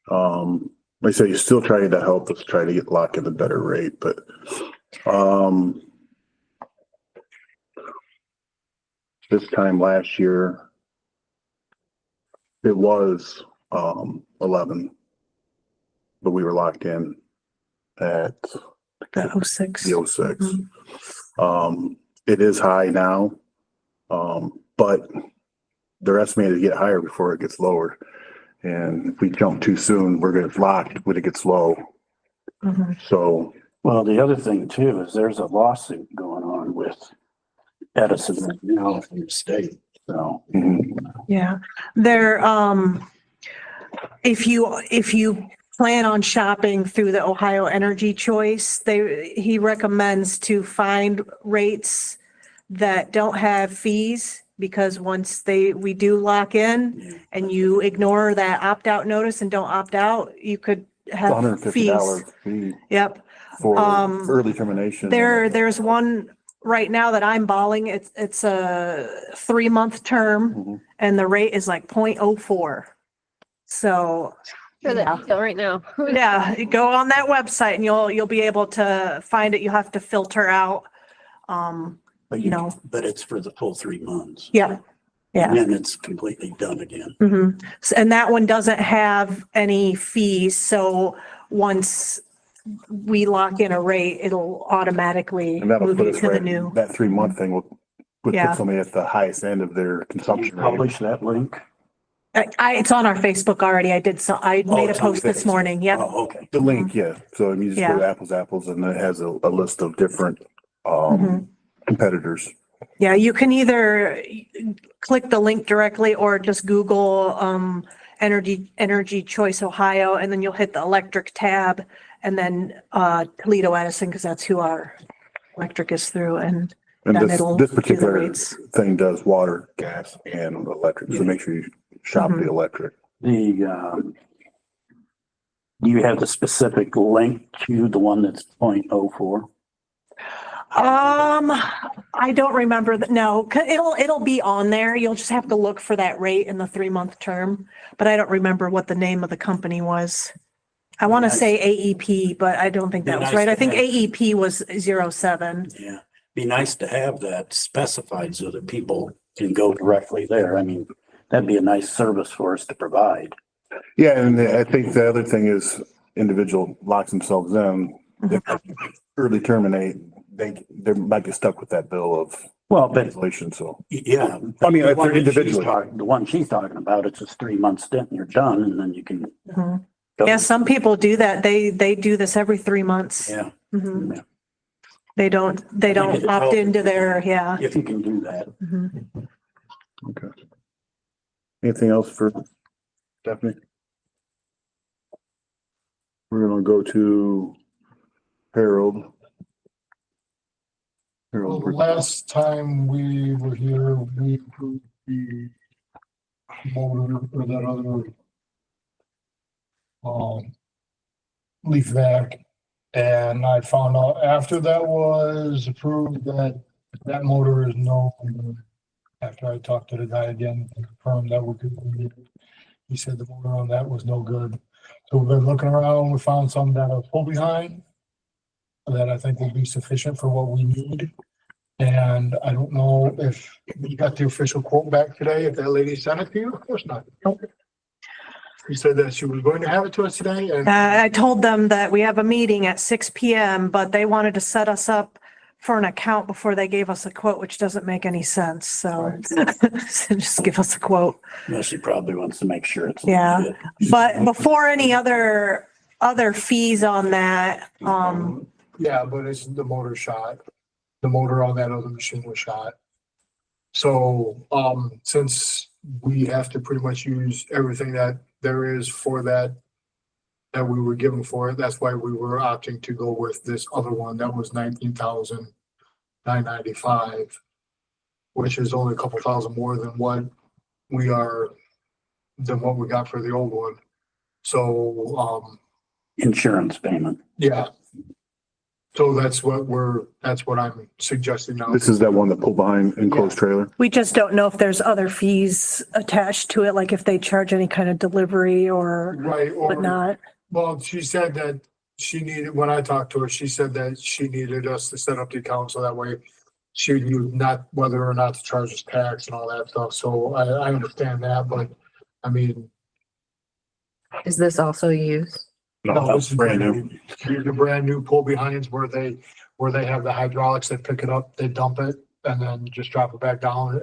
Like I say, you're still trying to help us try to lock in a better rate, but, this time last year, it was, 11, but we were locked in at The 06. the 06. It is high now, but they're estimated to get higher before it gets lower. And if we jump too soon, we're gonna lock when it gets low. Mhm. So, Well, the other thing too is there's a lawsuit going on with Edison right now from the state, so. Yeah, there, if you plan on shopping through the Ohio Energy Choice, he recommends to find rates that don't have fees, because once we do lock in and you ignore that opt-out notice and don't opt out, you could have $150 fees. fee Yep. for early termination. There's one right now that I'm balling. It's a 3-month term and the rate is like 0.04. So, For the detail right now. yeah, you go on that website and you'll be able to find it. You have to filter out, But you know. But it's for the full 3 months. Yeah. Yeah. And then it's completely done again. And that one doesn't have any fees. So once we lock in a rate, it'll automatically And that'll move put you us to the right, new. that 3-month thing will put Yeah. somebody at the highest end of their consumption rate. Publish that link. It's on our Facebook already. I made a it's on post this Facebook. morning. Yep. Oh, okay. The link, yeah. So you just go to apples, and it has a list of different, competitors. Yeah, you can either click the link directly or just Google Energy Choice Ohio, and then you'll hit the electric tab, and then Toledo Edison, because that's who our electric is through, and And then it'll this do the particular rates. thing does water, gas, and electric. So make sure you shop the electric. Do you have the specific link to the one that's 0.04? I don't remember that. No, it'll be on there. You'll just have to look for that rate in the 3-month term, but I don't remember what the name of the company was. I want to say AEP, but I don't think that was right. I think AEP was 07. Yeah, be nice to have that specified so that people can go directly there. I mean, that'd be a nice service for us to provide. Yeah, and I think the other thing is individual locks themselves in, they early terminate, they might get stuck with that bill of cancellation, so. Yeah. I mean, The if one they're that she's individually. The one she's talking about, it's just 3 month stint and you're done, and then you can Yeah, some people do that. They do this every 3 months. Yeah. Mhm. Yeah. They don't it's opt healthy. into their, yeah. If you can do that. Mhm. Okay. Anything else for Stephanie? We're gonna go to Harold. Well, Harold, the last time we were here, we approved the motor for that other leaf vac. And I found out after that was approved that that motor is no, after I talked to the guy again, and confirmed that we could, he said the motor on that was no good. So we've been looking around, we found some that are pull behind that I think will be sufficient for what we need. And I don't know if you got the official quote back today, if that lady sent it to you, of course not. She said that she was going to have it to us today and. I told them that we have a meeting at 6 PM, but they wanted to set us up for an account before they gave us a quote, which doesn't make any sense. So so just give us a quote. Yeah, she probably wants to make sure it's. Yeah. legit. But before any other fees on that, Yeah, but it's the motor shot. The motor on that other machine was shot. So, since we have to pretty much use everything that there is for that we were given for it, that's why we were opting to go with this other one that was 19,995, which is only a couple thousand more than what we got for the old one. So, Insurance payment. yeah. So that's what I'm suggesting now. this is that one that pulled behind enclosed trailer. we just don't know if there's other fees attached to it, like if they charge any kind of delivery or Right, or, whatnot. well, she said that when I talked to her, she said that she needed us to set up the account so that way she knew not whether or not to charge us tax and all that stuff. So I understand that, but I mean. Is this also used? No, that's brand new. These are brand new pull behinds where they have the hydraulics that pick it up, they dump it and then just drop it back down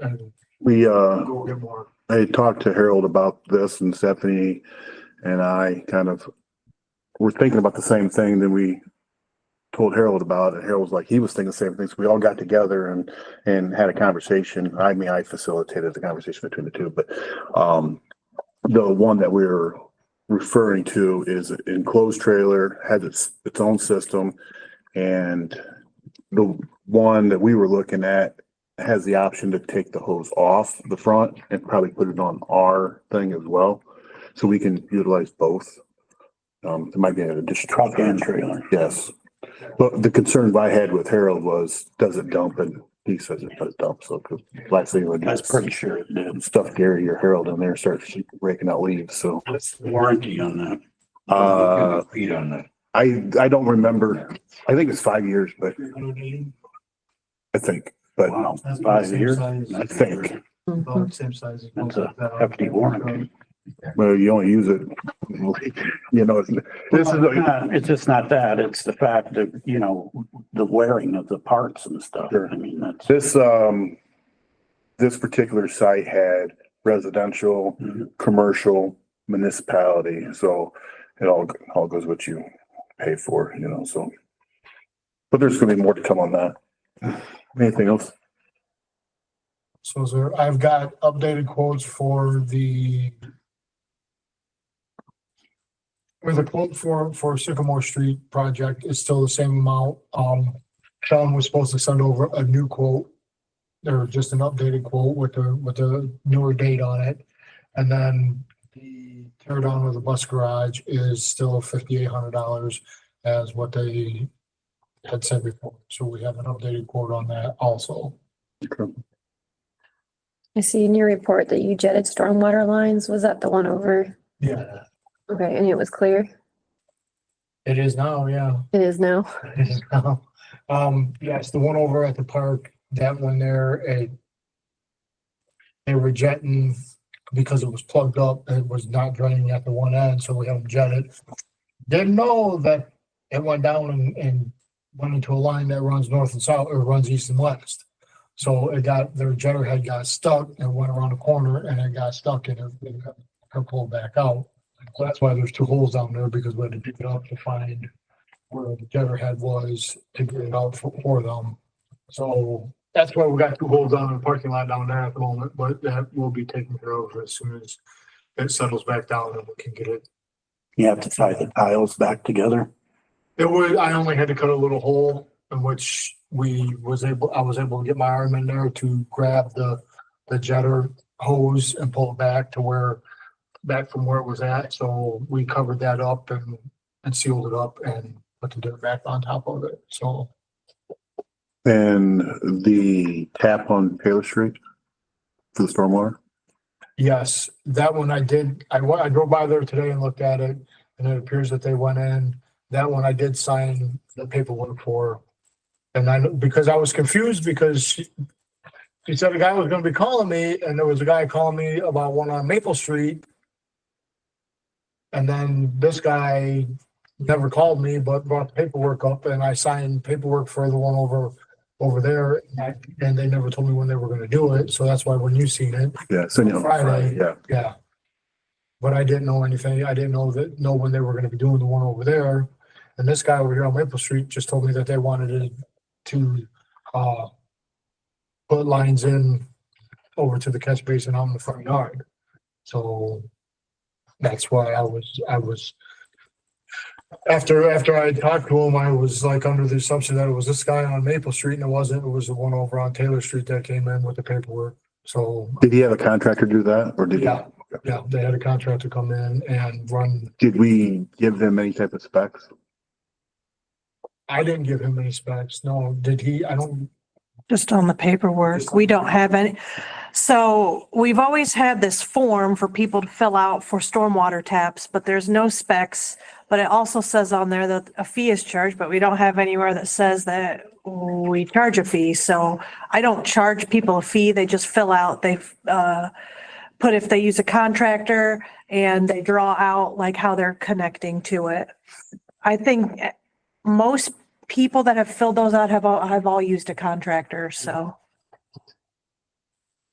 and We, go get more. I talked to Harold about this and Stephanie and I kind of were thinking about the same thing that we told Harold about it. Harold's like, he was thinking the same things. We all got together and had a conversation. I mean, I facilitated the conversation between the two, but, the one that we're referring to is an enclosed trailer, has its own system. And the one that we were looking at has the option to take the hose off the front and probably put it on our thing as well. So we can utilize both. It might be an additional. Truck and trailer. Yes. But the concern I had with Harold was, does it dump? And he says it does dump. So last thing would do That's is pretty sure it did. stuff Gary or Harold in there and start raking out leaves. So, What's the warranty on that? Feet on that. I don't remember. I think it's 5 years, but I think, but Wow, 5 years? I think, Same size. as That's a that. hefty warranty. well, you only use it, you know, this is, It's just not that, it's the fact that, the wearing of the parts and stuff. Sure. I mean, that's. this particular site had residential, Mhm. commercial, municipality. So it all goes what you pay for, so. But there's gonna be more to come on that. Anything else? So I've got updated quotes for the quote for Sycamore Street project is still the same amount. Sean was supposed to send over a new quote. Or just an updated quote with the newer date on it. And then the tear down of the bus garage is still $5,800 as what they had said before. So we have an updated quote on that also. I see in your report that you jetted stormwater lines. Was that the one over? Yeah, Okay, and it was clear? it is now, yeah. It is now. It is now. Yes, the one over at the park, that one there, they were jetting because it was plugged up. It was not draining at the one end, so we had them jetted. Didn't know that it went down and went into a line that runs north and south, or runs east and west. So their jetter head got stuck and went around the corner and it got stuck and it got pulled back out. So that's why there's two holes down there, because we had to dig it up to find where the jetter head was to get it out for them. So that's why we got two holes down in the parking lot down there at the moment, but that will be taken care of as soon as it settles back down and we can get it. You have to tie the tiles back together. I only had to cut a little hole in which I was able to get my arm in there to grab the jetter hose and pull it back from where it was at. So we covered that up and sealed it up and put the dirt back on top of it. So. And the tap on Taylor Street for the stormwater? Yes, that one I did. I drove by there today and looked at it, and it appears that they went in. That one I did sign the paperwork for. And because I was confused because she said a guy was gonna be calling me, and there was a guy calling me about one on Maple Street. And then this guy never called me, but brought the paperwork up, and I signed paperwork for the one over there, and they never told me when they were gonna do it, so that's why when you seen it. Yeah, so you know, Friday. yeah. Yeah. But I didn't know anything. I didn't know when they were gonna be doing the one over there. And this guy over here on Maple Street just told me that they wanted to put lines in over to the catch basin on the front yard. So that's why I was after I talked to him, I was like under the assumption that it was this guy on Maple Street, and it wasn't. It was the one over on Taylor Street that came in with the paperwork. So Did he have a contractor do that or did he? yeah, they had a contractor come in and run. Did we give him any type of specs? I didn't give him any specs. No, did he? I don't. Just on the paperwork. We don't have any. So we've always had this form for people to fill out for stormwater taps, but there's no specs. But it also says on there that a fee is charged, but we don't have anywhere that says that we charge a fee. So I don't charge people a fee. They just fill out, they put if they use a contractor and they draw out like how they're connecting to it. I think most people that have filled those out have all used a contractor, so.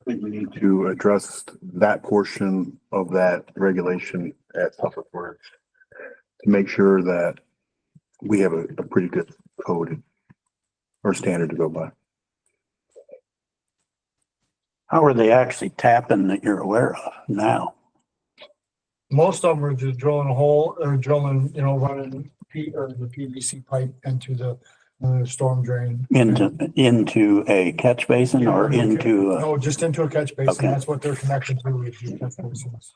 I think we need to address that portion of that regulation at Public Works to make sure that we have a pretty good code or standard to go by. How are they actually tapping that you're aware of now? Most of them are just drilling a hole or drilling, running the PVC pipe into the storm drain. Into a catch basin or into a, No, just into a catch basin. Okay. That's what they're connected to. Is the catch basins.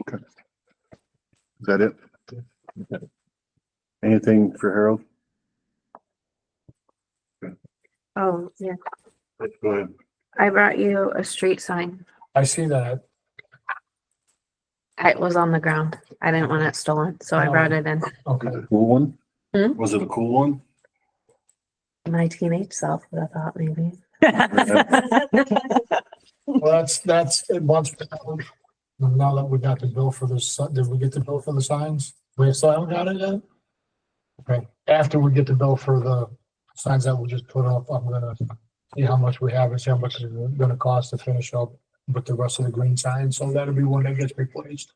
Okay. Is that it? Okay. Anything for Harold? Oh, yeah. Go ahead. I brought you a street sign. I see that. It was on the ground. I didn't want it stolen, so I brought it in. Okay. Cool one? Hmm? Was it a cool one? My teenage self would have thought maybe. Well, that's it once. Now that we got the bill for this, did we get the bill for the signs? We still haven't got it yet? Okay, after we get the bill for the signs that we just put up, I'm gonna see how much we have and see how much it's gonna cost to finish up with the rest of the green signs. So that'll be one that gets replaced.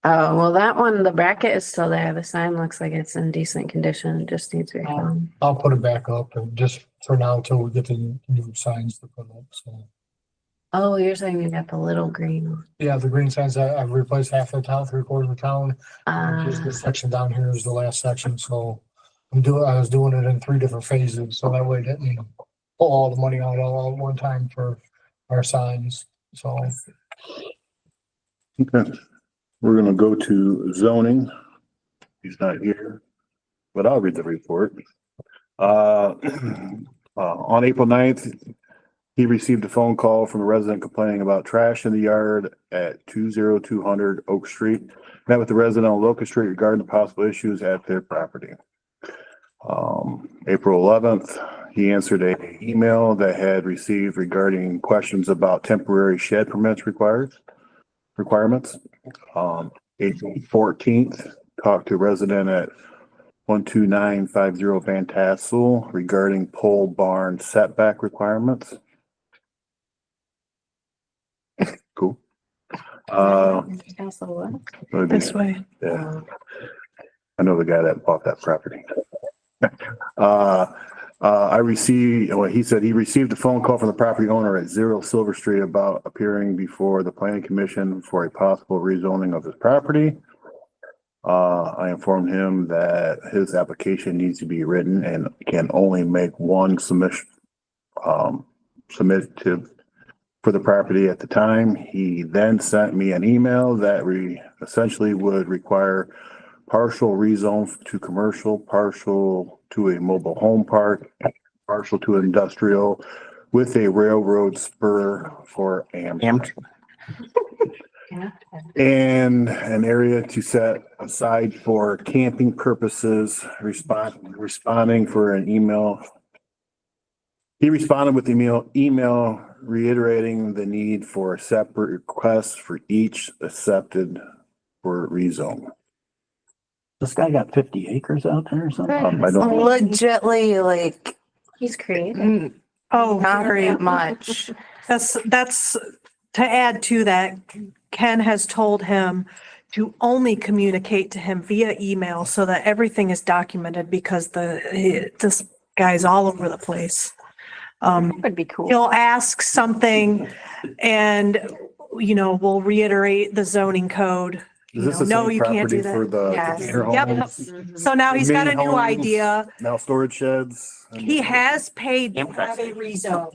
Oh, well, that one, the bracket is still there. The sign looks like it's in decent condition. It just needs refilling. I'll put it back up and just for now until we get the new signs to put up, so. Oh, you're saying you got the little green one. Yeah, the green signs, I've replaced half the town, 3/4 of the town. Just this section down here is the last section, so I was doing it in 3 different phases, so that way it didn't pull all the money out all at one time for our signs, so. Okay. We're gonna go to zoning. He's not here, but I'll read the report. On April 9th, he received a phone call from a resident complaining about trash in the yard at 20200 Oak Street. Met with the resident on Locust Street regarding the possible issues at their property. April 11th, he answered an email that had received regarding questions about temporary shed permits requirements. April 14th, talked to a resident at 12950 Van Tassel regarding pole barn setback requirements. Cool. This way. Yeah. I know the guy that bought that property. He said he received a phone call from the property owner at 0 Silver Street about appearing before the planning commission for a possible rezoning of his property. I informed him that his application needs to be written and can only make one submission, submitted for the property at the time. He then sent me an email that essentially would require partial rezone to commercial, partial to a mobile home park, partial to industrial with a railroad spur for Amtrak. And an area to set aside for camping purposes, responding for an email. He responded with email reiterating the need for a separate request for each accepted for rezone. This guy got 50 acres out there or something? I don't know. Legitly, like, He's creative. Oh, not very very much. That's to add to that, Ken has told him to only communicate to him via email so that everything is documented because this guy's all over the place. Would be cool. He'll ask something and, we'll reiterate the zoning code. Is this the No, same you can't property do for that. the Yes. container Yep. homes? So now he's got a Mini new homes, idea. Now storage sheds? He has paid to Amtrak. have a rezone,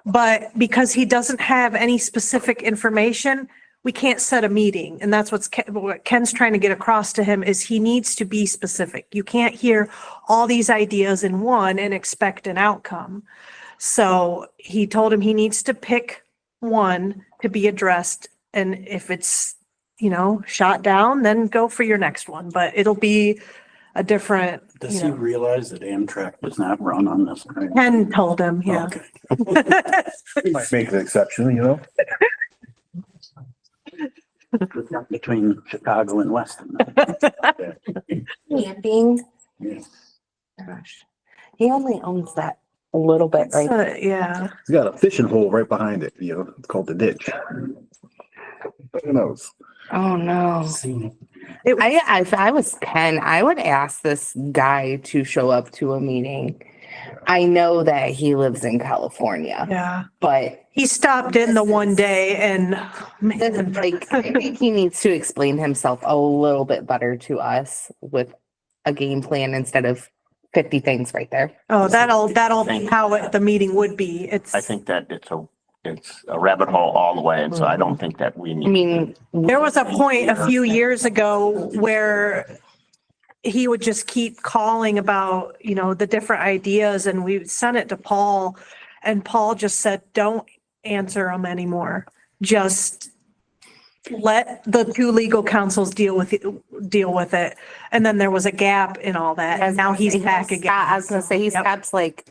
but because he doesn't have any specific information, we can't set a meeting. And that's what Ken's trying to get across to him is he needs to be specific. You can't hear all these ideas in one and expect an outcome. So he told him he needs to pick one to be addressed. And if it's, shot down, then go for your next one, but it'll be a different, Does he realize that Amtrak does not run on this? Right? Ken told him, yeah. Okay. We might make an exception, Between Chicago and Weston. Camping. Yeah. Gosh. He only owns that a little bit, right? Yeah. He's got a fishing hole right behind it, it's called the ditch. Who knows? Oh, no. Seen If I was Ken, I would ask this guy to show up to a meeting. I know that he lives in California, Yeah. but He stopped in the one day and man, like, I think he needs to explain himself a little bit better to us with a game plan instead of 50 things right there. oh, that'll be how the meeting would be. It's, I think that it's a rabbit hole all the way, and so I don't think that we I need. mean, there was a point a few years ago where he would just keep calling about, the different ideas and we sent it to Paul and Paul just said, don't answer them anymore. Just let the two legal counsels deal with it. And then there was a gap in all that. And now he's back again. I was gonna say he Yep. stops like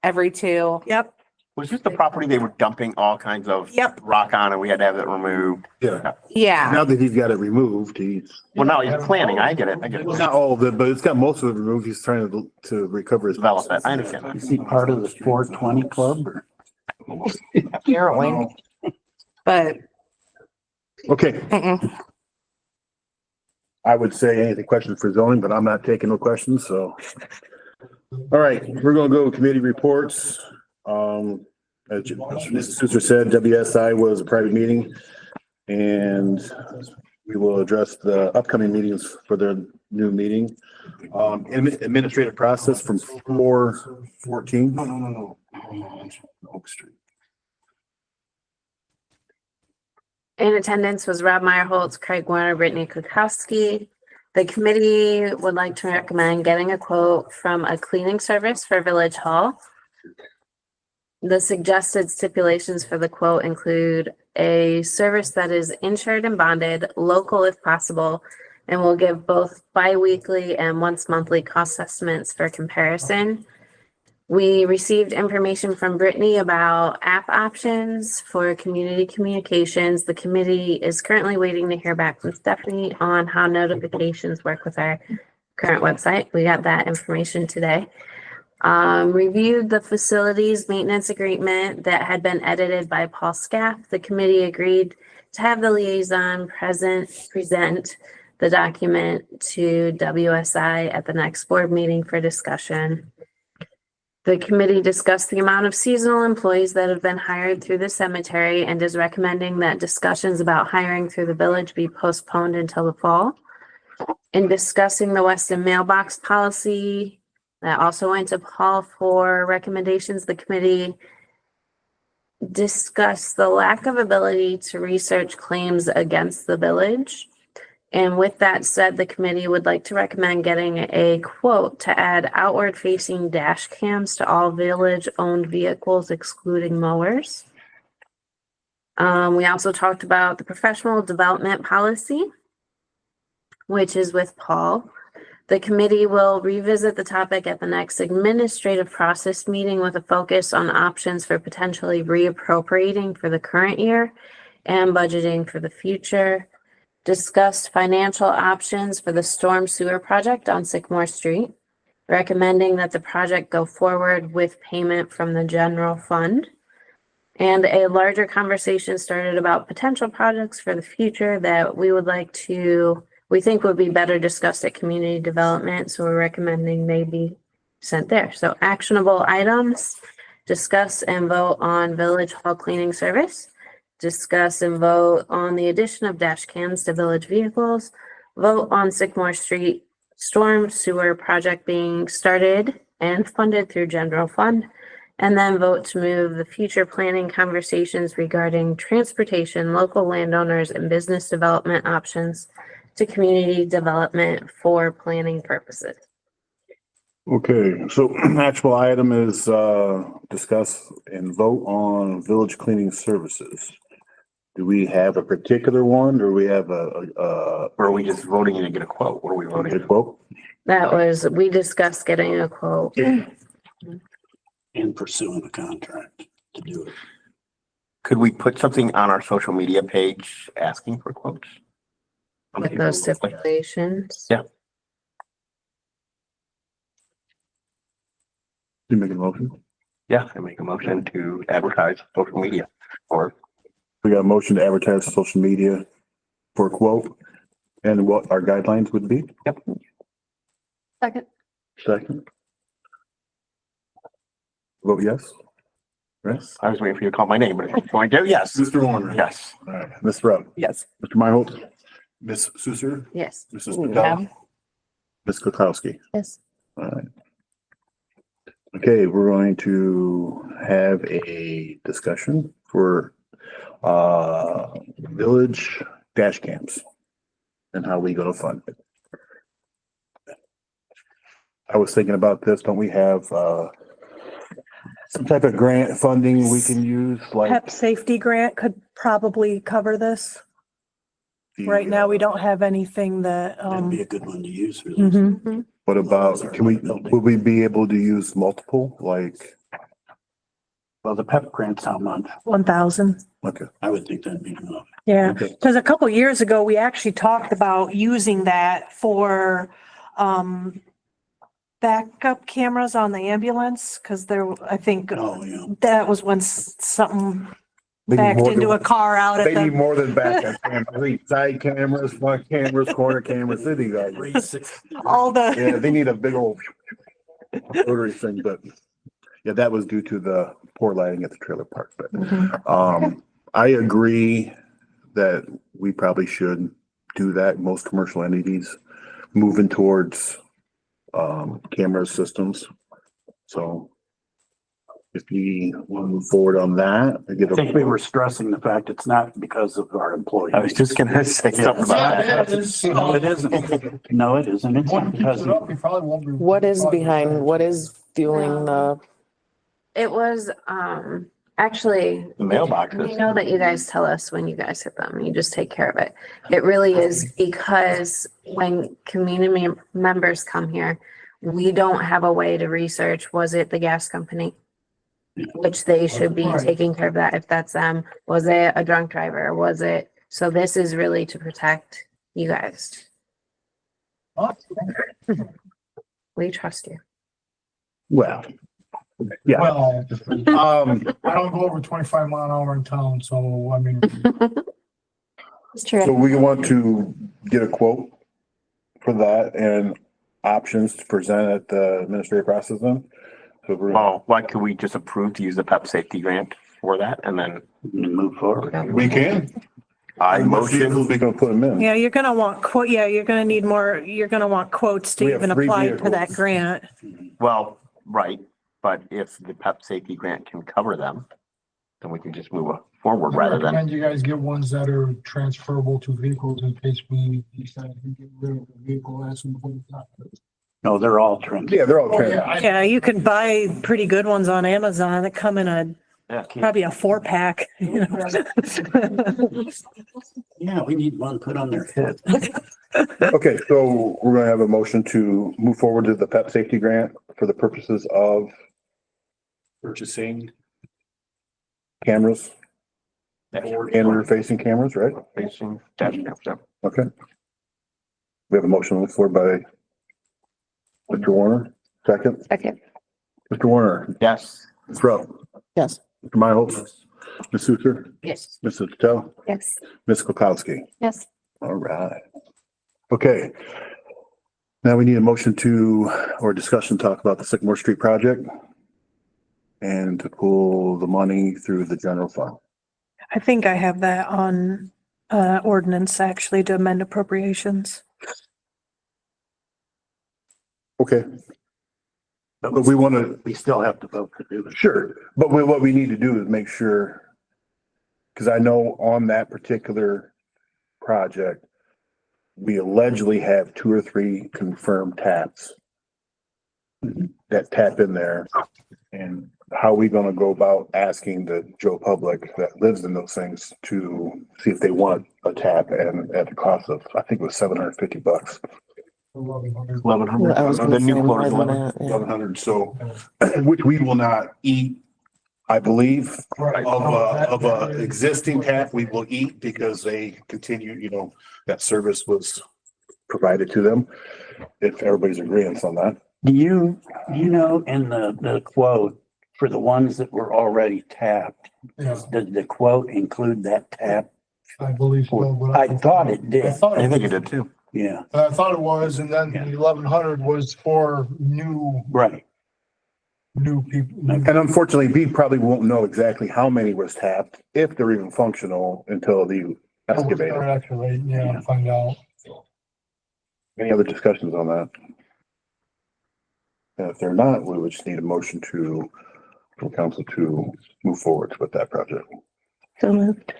every two. Yep. Was this the property they were dumping all kinds of Yep. rock on and we had to have it removed? Yeah. Yeah. Now that he's got it removed, he's, Well, no, he's planning. I get it. well, not all of it, but it's got most of it removed. He's trying to recover his. Develop it. I understand. Is he part of the 420 club? Or? Apparently. But Okay, mm-mm. I would say any questions for zoning, but I'm not taking no questions, so. All right, we're gonna go committee reports. As Mrs. Suster said, WSI was a private meeting. And we will address the upcoming meetings for their new meeting. Administrative process from 4/14. No. Oak Street. In attendance was Rob Meyerholtz, Craig Warner, Brittany Kukowski. The committee would like to recommend getting a quote from a cleaning service for Village Hall. The suggested stipulations for the quote include a service that is insured and bonded, local if possible, and will give both bi-weekly and once monthly cost estimates for comparison. We received information from Brittany about app options for community communications. The committee is currently waiting to hear back from Stephanie on how notifications work with our current website. We got that information today. Reviewed the facilities maintenance agreement that had been edited by Paul Scaff. The committee agreed to have the liaison present the document to WSI at the next board meeting for discussion. The committee discussed the amount of seasonal employees that have been hired through the cemetery and is recommending that discussions about hiring through the village be postponed until the fall. In discussing the Weston mailbox policy, that also went to Paul for recommendations. The committee discussed the lack of ability to research claims against the village. And with that said, the committee would like to recommend getting a quote to add outward facing dash cams to all village owned vehicles excluding mowers. We also talked about the professional development policy, which is with Paul. The committee will revisit the topic at the next administrative process meeting with a focus on options for potentially reappropriating for the current year and budgeting for the future. Discussed financial options for the storm sewer project on Sycamore Street, recommending that the project go forward with payment from the general fund. And a larger conversation started about potential projects for the future that we think would be better discussed at community development. So we're recommending they be sent there. So actionable items, discuss and vote on village hall cleaning service. Discuss and vote on the addition of dash cams to village vehicles, vote on Sycamore Street storm sewer project being started and funded through general fund, and then vote to move the future planning conversations regarding transportation, local landowners, and business development options to community development for planning purposes. Okay, so actual item is, discuss and vote on village cleaning services. Do we have a particular one or we have Or are we just voting to get a quote? What are we voting? a quote? We discussed getting a quote. And pursuing the contract to do it. Could we put something on our social media page asking for quotes? With those stipulations. Yeah. You make a motion? Yeah, I make a motion to advertise social media or We got a motion to advertise social media for a quote and what our guidelines would be. Second. Second. Vote yes. Yes. I was waiting for you to call my name, but if you're going to, yes. Mr. Warner. Yes. All right, Ms. Rupp. Yes. Mr. Meinholz. Ms. Susser. Yes. Mrs. McDowell. Ms. Kukowski. Yes. All right. Okay, we're going to have a discussion for village dash cams and how we go to fund it. I was thinking about this, don't we have some type of grant funding we can use like? PEP safety grant could probably cover this. Right now, we don't have anything that, That'd be a good one to use for this. mhm. What about, will we be able to use multiple, like, Well, the PEP grants how much? 1,000. okay, I would think that'd be enough. Yeah, Okay. because a couple years ago, we actually talked about using that for backup cameras on the ambulance, because I think Oh, yeah. that was when something They need backed more into a than- car out at they need the, more than backup cameras, they need side cameras, front cameras, corner cameras, they need all yeah, the, they need a big old rotary thing, but yeah, that was due to the poor lighting at the trailer park, but I agree that we probably should do that. Most commercial entities moving towards camera systems. So if we want to move forward on that, I get I think we a, were stressing the fact it's not because of our employees. I was just gonna say something about that. No, it isn't. No, it isn't. It's not because of. What is fueling the, It was, actually. The mailboxes. We know that you guys tell us when you guys hit them, you just take care of it. It really is because when community members come here, we don't have a way to research, was it the gas company? Which they should be taking care of that if that's them. Was it a drunk driver? Was it? So this is really to protect you guys. We trust you. Well, yeah. Well, I don't go over 25 mile an hour in town, so I mean, It's true. So we want to get a quote for that and options to present at the administrative process then. So we're, Well, why could we just approve to use the PEP safety grant for that and then Move forward. we can. I What vehicles motion? we gonna put them in? Yeah, you're gonna want quote, yeah, you're gonna need more, you're gonna want quotes to We have even 3 apply to that vehicles. grant. Well, right, but if the PEP safety grant can cover them, then we can just move forward I rather than, recommend you guys get ones that are transferable to vehicles in case we decide to get rid of the vehicle at some point. No, they're all trimmed. Yeah, they're all Oh, trans. yeah, Yeah, you can buy pretty good ones on Amazon that come in yeah, probably a 4-pack, you know. Yeah, we need one put on their head. Okay, so we're gonna have a motion to move forward to the PEP safety grant for the purposes of Purchasing. cameras and rear facing cameras, right? facing dash cams, yeah. Okay. We have a motion on the floor by Mr. Warner, second. Second. Mr. Warner, Yes. Ms. Rupp, Yes. Mr. Miles, Ms. Suter, Yes. Mrs. Patel, Yes. Ms. Kukowski. Yes. All right. Okay. Now we need a motion to, or discussion, talk about the Sycamore Street project and to pull the money through the general fund. I think I have that on ordinance actually to amend appropriations. Okay, but we want to, We still have to vote to do it. sure, but what we need to do is make sure, because I know on that particular project, we allegedly have 2 or 3 confirmed taps that tap in there. And how are we gonna go about asking the Joe public that lives in those things to see if they want a tap and at the cost of, I think it was $750. 1100. 1,100. I was gonna The new say quote is more than 11. that, yeah. 1,100, so, which we will not eat, I believe, Right. of a existing tap we will eat because they continue, you know, that service was provided to them. If everybody's agreeing on that. Do you know, in the quote, for the ones that were already tapped, Yeah, did the quote include that tap? I believe so. But I thought it did. I thought I it think it did. did too. Yeah, I thought it was, and then the 1100 was for new right. people. And unfortunately, we probably won't know exactly how many was tapped, if they're even functional until the excavator. Actually, yeah, find out. Any other discussions on that? And if they're not, we would just need a motion from council to move forward with that project. So moved.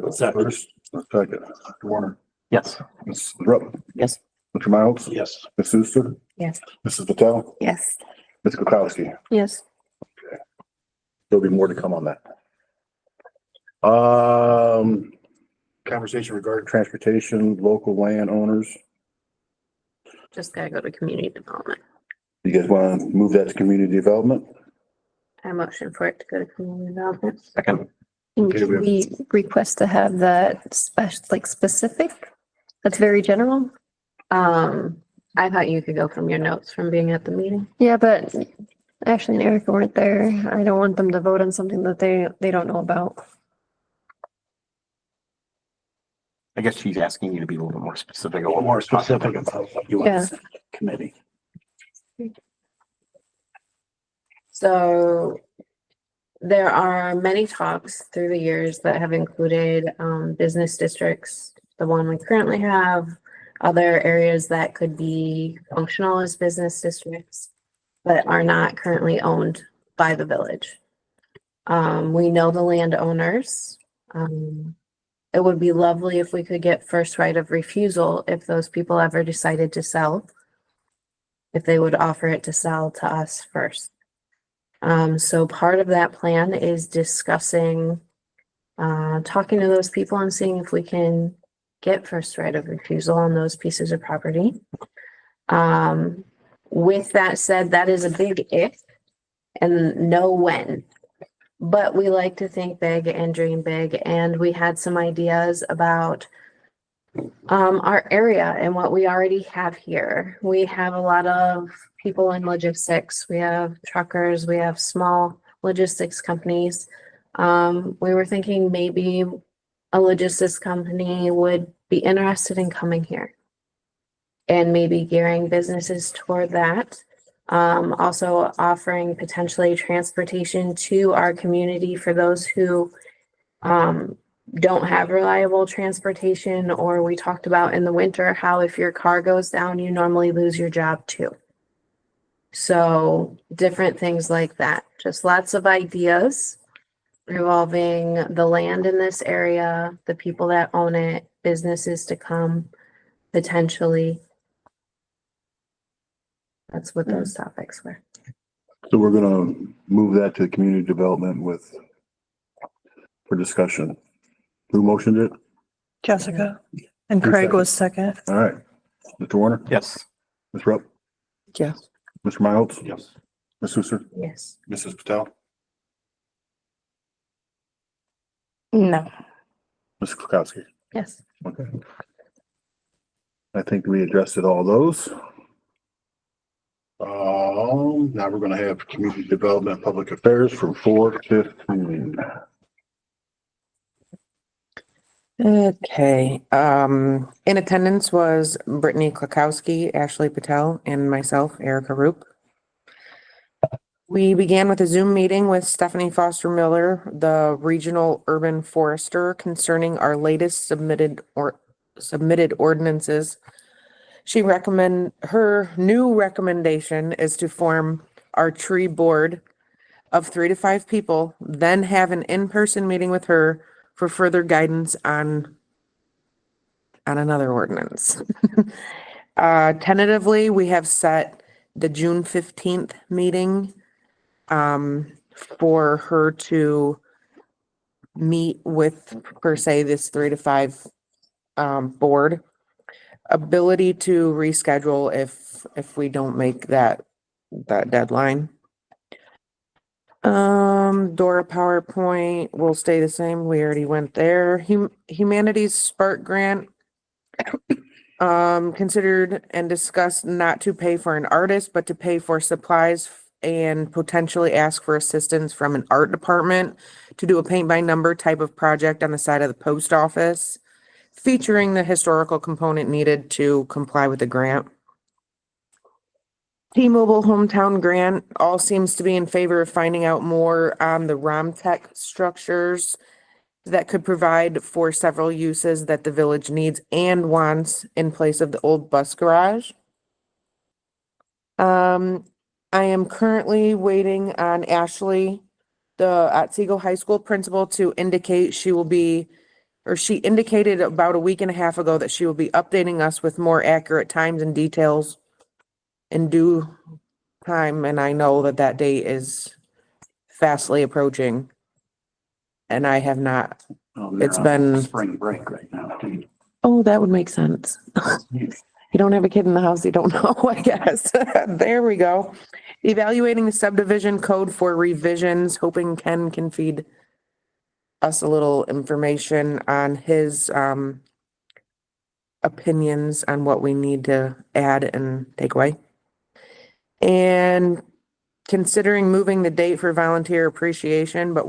Second. First, second, Mr. Warner, Yes. Ms. Rupp. Yes. Mr. Miles. Yes. Ms. Suster. Yes. Mrs. Patel. Yes. Ms. Kukowski. Yes. There'll be more to come on that. Conversation regarding transportation, local landowners. Just gotta go to community development. You guys want to move that to community development? I motion for it to go to community development. Second. And Okay, can we we request to have that specific? That's very general. I thought you could go from your notes from being at the meeting. Yeah, but Ashley and Erica weren't there. I don't want them to vote on something that they don't know about. I guess she's asking you to be a little bit more specific. A little more specific about what you want to send to the committee. So there are many talks through the years that have included business districts, the one we currently have, other areas that could be functional as business districts, but are not currently owned by the village. We know the landowners. It would be lovely if we could get first right of refusal if those people ever decided to sell. If they would offer it to sell to us first. So part of that plan is discussing, talking to those people and seeing if we can get first right of refusal on those pieces of property. With that said, that is a big if and no when. But we like to think big and dream big, and we had some ideas about Our area and what we already have here. We have a lot of people in logistics. We have truckers, we have small logistics companies. We were thinking maybe a logistics company would be interested in coming here and maybe gearing businesses toward that. Also offering potentially transportation to our community for those who don't have reliable transportation, or we talked about in the winter how if your car goes down, you normally lose your job too. So different things like that. Just lots of ideas revolving the land in this area, the people that own it, businesses to come potentially. That's what those topics were. So we're gonna move that to community development for discussion. Who motioned it? Jessica. And Craig was second. All right. Mr. Warner? Yes. Ms. Rupp? Yes. Mr. Miles? Yes. Ms. Husser? Yes. Mrs. Patel? No. Ms. Kukowski? Yes. Okay. I think we addressed all those. Now we're gonna have community development, and public affairs from 4:15. Okay, in attendance was Brittany Klakowski, Ashley Patel, and myself, Erica Roop. We began with a Zoom meeting with Stephanie Foster Miller, the regional urban forester, concerning our latest submitted ordinances. Her new recommendation is to form our tree board of 3 to 5 people, then have an in-person meeting with her for further guidance on another ordinance. Tentatively, we have set the June 15th meeting for her to meet with, per se, this 3 to 5 board. Ability to reschedule if we don't make that deadline. DORA PowerPoint will stay the same. We already went there. Humanities Spark Grant. Considered and discussed not to pay for an artist, but to pay for supplies and potentially ask for assistance from an art department to do a paint by number type of project on the side of the post office, featuring the historical component needed to comply with the grant. T-Mobile Hometown Grant all seems to be in favor of finding out more on the ROMTech structures that could provide for several uses that the village needs and wants in place of the old bus garage. I am currently waiting on Ashley, the Otsego High School principal, to indicate she indicated about a week and a half ago that she will be updating us with more accurate times and details in due time, and I know that date is fastly approaching. And I have not, it's been, Spring break right now, too. oh, that would make sense. You don't have a kid in the house, you don't know, I guess. There we go. Evaluating the subdivision code for revisions, hoping Ken can feed us a little information on his opinions on what we need to add and take away. And considering moving the date for volunteer appreciation, but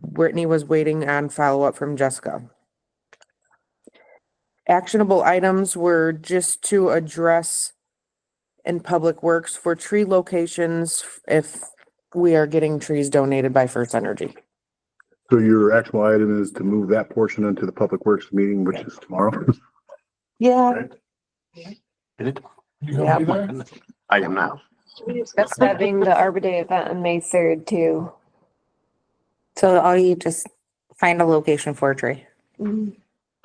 Brittany was waiting on follow-up from Jessica. Actionable items were just to address in public works for tree locations if we are getting trees donated by First Energy. So your actual item is to move that portion into the public works meeting, which is tomorrow. Yeah. Did it? You gonna be there? I am now. That's having the Arbor Day event on May 3rd too. So all you just find a location for a tree.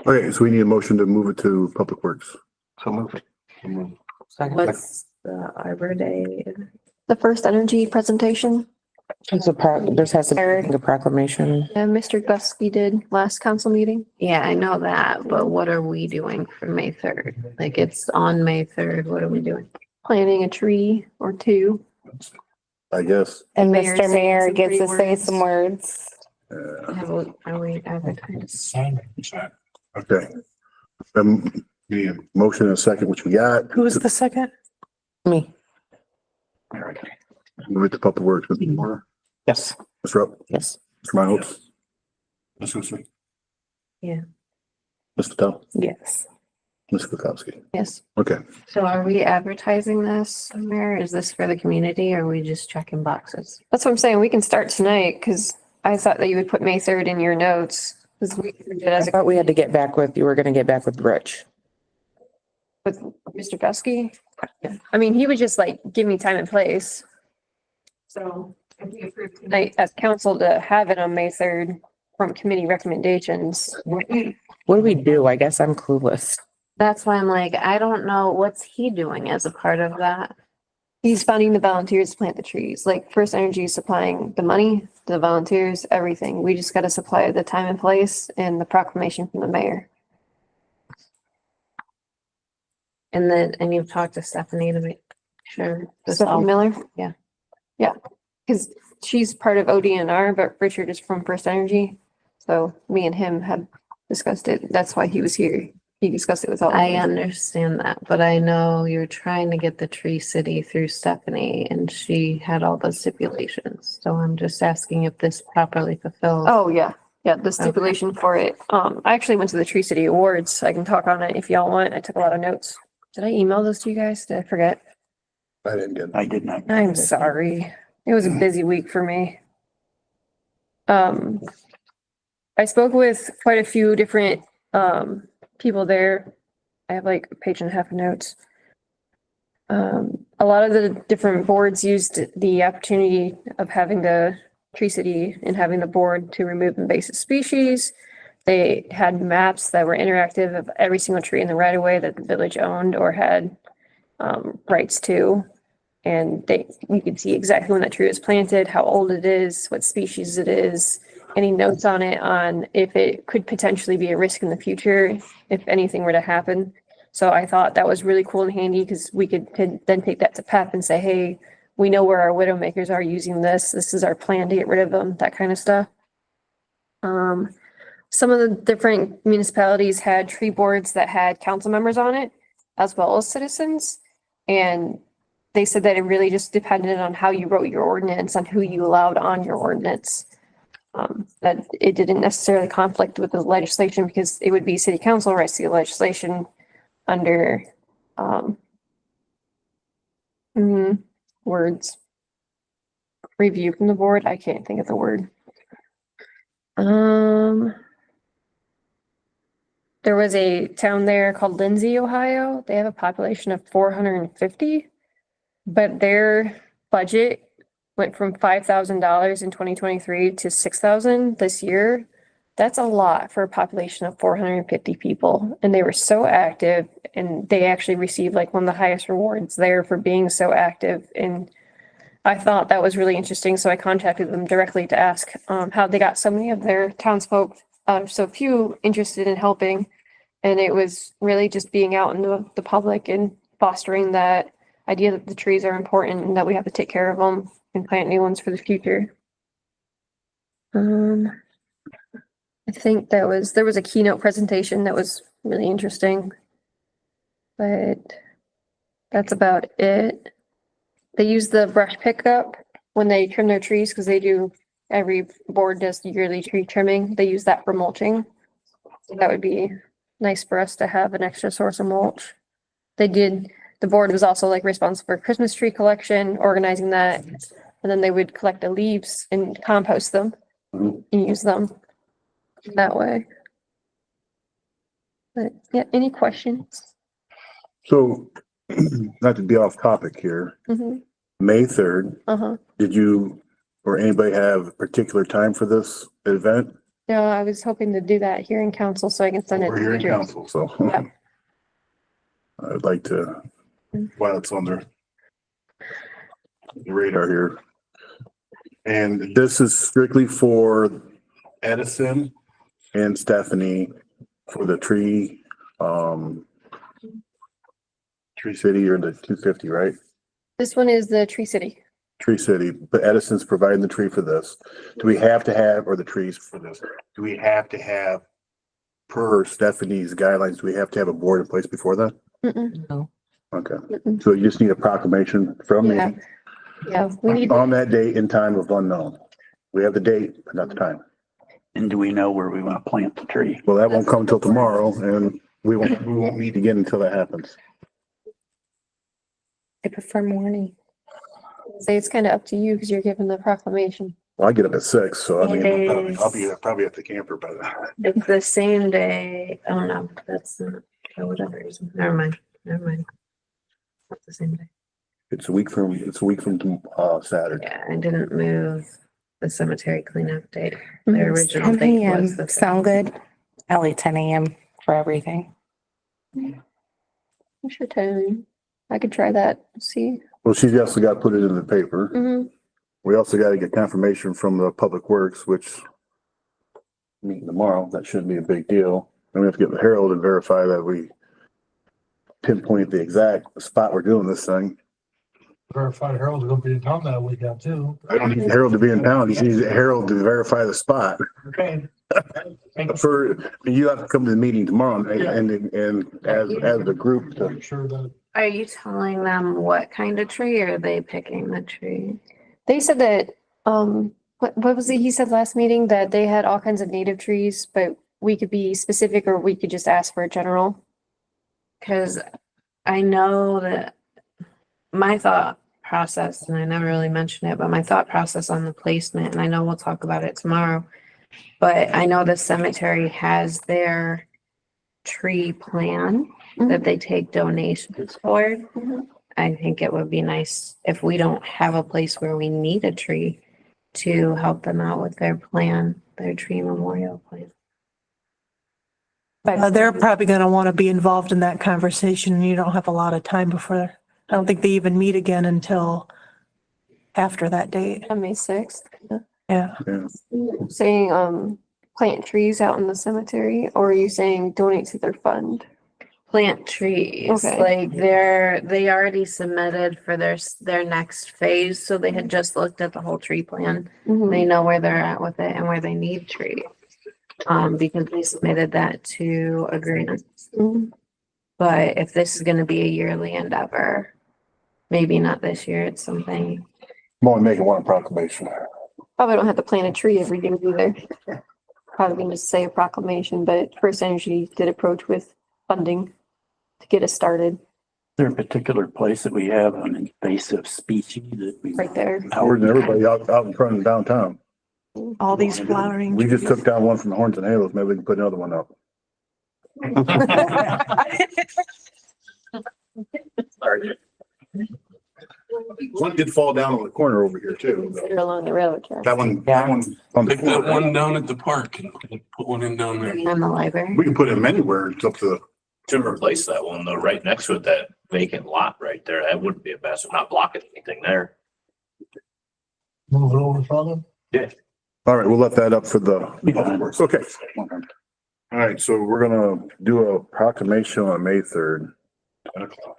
Okay, so we need a motion to move it to public works. So move it. What's the Arbor Day? The First Energy presentation, This has to be a proclamation. Mr. Gusky did last council meeting. Yeah, I know that, but what are we doing for May 3rd? Like, it's on May 3rd. What are we doing? Planting a tree or two. I guess. And Mayor Mr. saying Mayor some gets pretty to say words. some words. Are we advertising? Okay. Yeah, motion and a second, which we got. Who was the second? Me. Move it to Public Works. Mr. Moore, Yes. Ms. Rupp, Yes. Mr. Miles, Ms. Hussey. Yeah. Ms. Patel, Yes. Ms. Kukowski. Yes. Okay. So are we advertising this somewhere? Is this for the community or are we just checking boxes? That's what I'm saying. We can start tonight because I thought that you would put May 3rd in your notes. Because we did as I a thought we had to get back with, you were gonna get back with Rich. with Mr. Gusky. I mean, he would just like give me time and place. So if we approve tonight as council to have it on May 3rd from committee recommendations. What do we do? I guess I'm clueless. That's why I'm like, I don't know, what's he doing as a part of that? He's funding the volunteers to plant the trees. Like First Energy is supplying the money, the volunteers, everything. We just got to supply the time and place and the proclamation from the mayor. And then, and you've talked to Stephanie to make sure. this Stephanie all- Miller? Yeah. Yeah, because she's part of ODNR, but Richard is from First Energy. So me and him have discussed it. That's why he was here. He discussed it with all of I us. understand that, but I know you're trying to get the Tree City through Stephanie and she had all those stipulations. So I'm just asking if this properly fulfills. Oh, yeah. Yeah, the stipulation for it. I actually went to the Tree City Awards. I can talk on it if y'all want. I took a lot of notes. Did I email those to you guys? Did I forget? I didn't get it. I did not. I'm sorry. It was a busy week for me. I spoke with quite a few different people there. I have like a page and a half of notes. A lot of the different boards used the opportunity of having the Tree City and having the board to remove invasive species. They had maps that were interactive of every single tree in the right of way that the village owned or had rights to. And you could see exactly when that tree was planted, how old it is, what species it is, any notes on it on if it could potentially be a risk in the future, if anything were to happen. So I thought that was really cool and handy because we could then take that to PEP and say, hey, we know where our widow makers are using this. This is our plan to get rid of them, that kind of stuff. Some of the different municipalities had tree boards that had council members on it, as well as citizens. And they said that it really just depended on how you wrote your ordinance, on who you allowed on your ordinance. That it didn't necessarily conflict with the legislation because it would be city council writes the legislation under words. Review from the board. I can't think of the word. There was a town there called Lindsay, Ohio. They have a population of 450, but their budget went from $5,000 in 2023 to $6,000 this year. That's a lot for a population of 450 people. And they were so active and they actually received like one of the highest rewards there for being so active. And I thought that was really interesting. So I contacted them directly to ask how they got so many of their townsfolk, so few interested in helping. And it was really just being out in the public and fostering that idea that the trees are important and that we have to take care of them and plant new ones for the future. I think there was a keynote presentation that was really interesting, but that's about it. They use the brush pickup when they trim their trees because every board does yearly tree trimming. They use that for mulching. So that would be nice for us to have an extra source of mulch. The board was also like responsible for Christmas tree collection, organizing that. And then they would collect the leaves and compost them and use them that way. But yeah, any questions? So, not to be off topic here, May 3rd, did you or anybody have a particular time for this event? No, I was hoping to do that here in council so I can send it. We're here in council, so. Yeah. I'd like to, while it's on the radar here. And this is strictly for Edison and Stephanie for the Tree City or the 250, right? This one is the Tree City. Tree City, but Edison's providing the tree for this. Do we have to have, or the trees for this? Do we have to have per Stephanie's guidelines, we have to have a board in place before that? Mm-mm, Okay, mm-mm. so you just need a proclamation from me Yeah. Yeah, we need, on that date and time of unknown. We have the date, but not the time. And do we know where we want to plant the tree? Well, that won't come until tomorrow and we won't meet again until that happens. I prefer morning. say it's kind of up to you because you're given the proclamation. Well, I get up at 6, so I mean, It I'll be is- probably at the camper by then. It's the same day. Oh no, that's not, for whatever reason. Never mind. Never mind. Not the same day. It's a week from Saturday. Yeah, I didn't move the cemetery cleanup date. Mhm. The original 10 date a.m. was the. Sound good? Ellie, 10 a.m. for everything. I'm sure 10. I could try that. See. Well, she's also got to put it in the paper. Mm-hmm. We also got to get confirmation from the Public Works, which meeting tomorrow, that shouldn't be a big deal. And we have to get the Herald and verify that we pinpoint the exact spot we're doing this thing. Verified Harold's gonna be in town that weekend too. I don't need the Herald to be in town. You need the Herald to verify the spot. Okay. You have to come to the meeting tomorrow and as a group to. I'm sure that. Are you telling them what kind of tree or are they picking the tree? They said that, what was it he said last meeting? That they had all kinds of native trees, but we could be specific or we could just ask for a general. Cause I know that my thought process, and I never really mentioned it, but my thought process on the placement, and I know we'll talk about it tomorrow. But I know the cemetery has their tree plan that they take donations for. Mhm. I think it would be nice if we don't have a place where we need a tree to help them out with their plan, their tree memorial plan. They're probably gonna want to be involved in that conversation and you don't have a lot of time before, I don't think they even meet again until after that date. On May 6th. Yeah. Saying, plant trees out in the cemetery, or are you saying donate to their fund? Plant trees, Okay. like they already submitted for their next phase, so they had just looked at the whole tree plan. Mhm. They know where they're at with it and where they need trees. Because they submitted that to a grant. Mhm. But if this is gonna be a yearly endeavor, maybe not this year, it's something. I'm only making one proclamation. Probably don't have to plant a tree every year either. Probably can just say a proclamation, but First Energy did approach with funding to get us started Is there a particular place that we have an invasive species that we? right there. Howard and everybody out in front of downtown. All these flowering. We just took down one from the Horns and Halos. Maybe we can put another one up. Sorry. One did fall down on the corner over here too. They're along the railroad track. That one on the Take that corner. one down at the park and put one in down there. On the library. We can put them anywhere. It's up to, To replace that one though, right next to it, that vacant lot right there, that wouldn't be a bad, so not blocking anything there. Move it over further. all right, we'll let that up for the. Okay. All right, so we're gonna do a proclamation on May 3rd. 10 o'clock.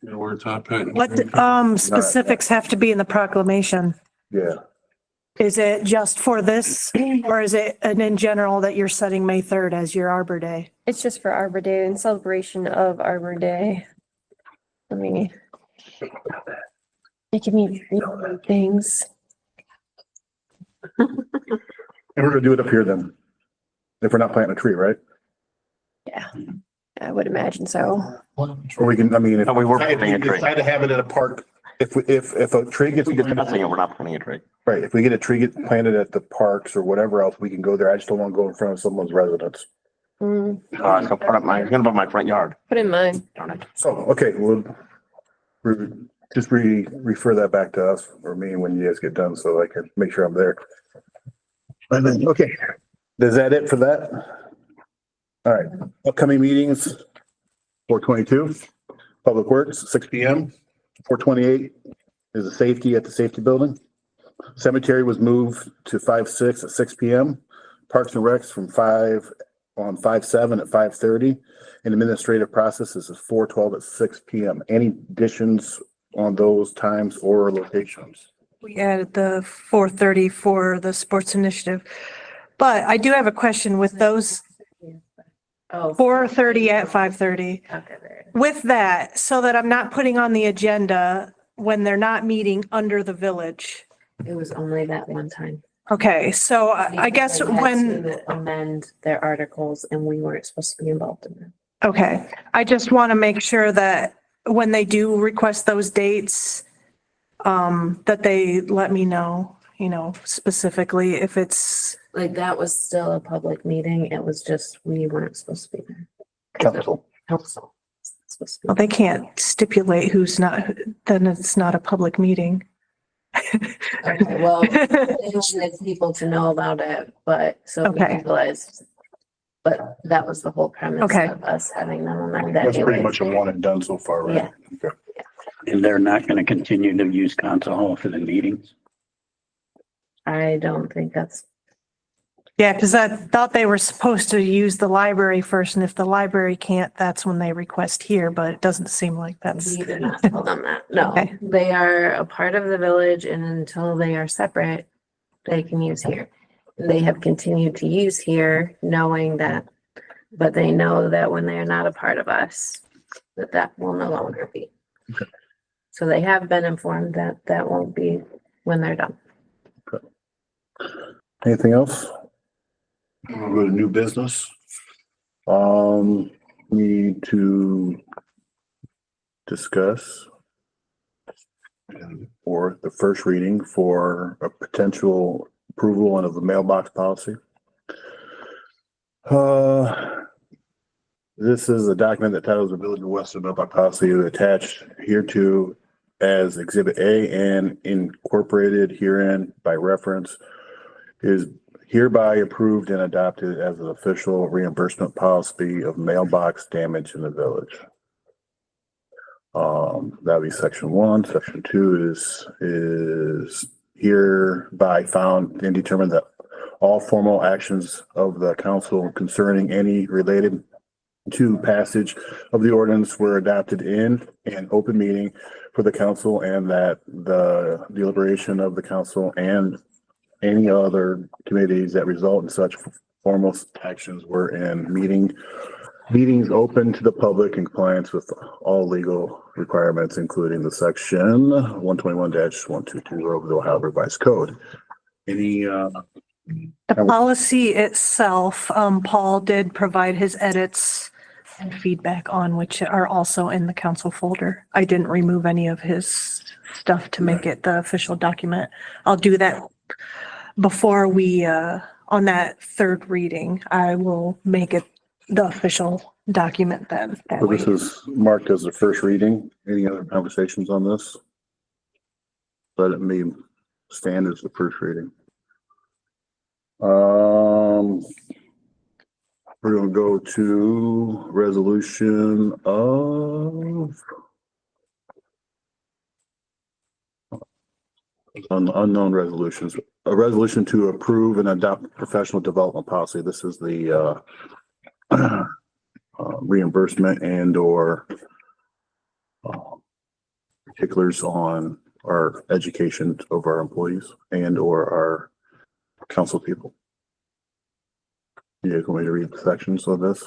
You know where it's at, Pat? What, specifics have to be in the proclamation? Yeah, Is it just for this or is it an in general that you're setting May 3rd as your Arbor Day? It's just for Arbor Day, in celebration of Arbor Day. I mean, making me read things. and we're gonna do it up here then. If we're not planting a tree, right? Yeah, I would imagine so. Or we can, I mean, if No, we were if planting a we tree. decide to have it at a park, if a tree gets. We discussing it, we're not planting a tree. Right, if we get a tree get planted at the parks or whatever else, we can go there. I just don't want to go in front of someone's residence. Mm, It's gonna put in my front yard. put in mine. Darn it. So, okay, we'll refer that back to us or me when you guys get done so I can make sure I'm there. And then, okay, is that it for that? All right, upcoming meetings, 4/22, Public Works, 6 P.M. 4/28 is the safety at the safety building. Cemetery was moved to 5/6 at 6 P.M. Parks and Recs from 5/7 at 5:30. And administrative processes is 4/12 at 6 P.M. Any additions on those times or locations? We added the 4:30 for the sports initiative. But I do have a question with those. Oh. 4:30 at 5:30. Okay, there. With that, so that I'm not putting on the agenda when they're not meeting under the village. It was only that one time. Okay, so I guess They had when, to amend their articles and we weren't supposed to be involved in that. okay, I just want to make sure that when they do request those dates, that they let me know, specifically if it's, Like, that was still a public meeting. It was just, we weren't supposed to be there. Council. Council. Supposed to well, they can't stipulate who's not, then it's not a public meeting. be. Okay, well, they wanted people to know about it, but so we Okay. realized. But that was the whole premise Okay. of us having them amend that. That's pretty much a one and done so far, right? Yeah. Okay. And they're not gonna continue to use council hall for the meetings? I don't think that's, Yeah, because I thought they were supposed to use the library first, and if the library can't, that's when they request here, but it doesn't seem like that's. we did not tell them that. No, Okay. they are a part of the village and until they are separate, they can use here. They have continued to use here knowing that, but they know that when they are not a part of us, that will no longer be. So they have been informed that that won't be when they're done. Anything else? We'll go to new business. Need to discuss or the first reading for a potential approval of the mailbox policy. This is a document that titles the Village of Western Mailbox Policy attached hereto as Exhibit A and incorporated herein by reference is hereby approved and adopted as an official reimbursement policy of mailbox damage in the village. That'd be section 1. Section 2 is hereby found and determined that all formal actions of the council concerning any related to passage of the ordinance were adopted in an open meeting for the council, and that the deliberation of the council and any other committees that result in such formal actions were in meetings open to the public in compliance with all legal requirements, including the section 121-122 of the Ohio Revised Code. Any, The policy itself, Paul did provide his edits and feedback on, which are also in the council folder. I didn't remove any of his stuff to make it the official document. I'll do that before we, on that third reading, I will make it the official document then. that so this way. is marked as the first reading. Any other conversations on this? Let it be stand as the first reading. We're gonna go to resolution of unknown resolutions. A resolution to approve and adopt professional development policy. This is the reimbursement and or particulars on our education of our employees and or our council people. You guys want me to read the sections of this?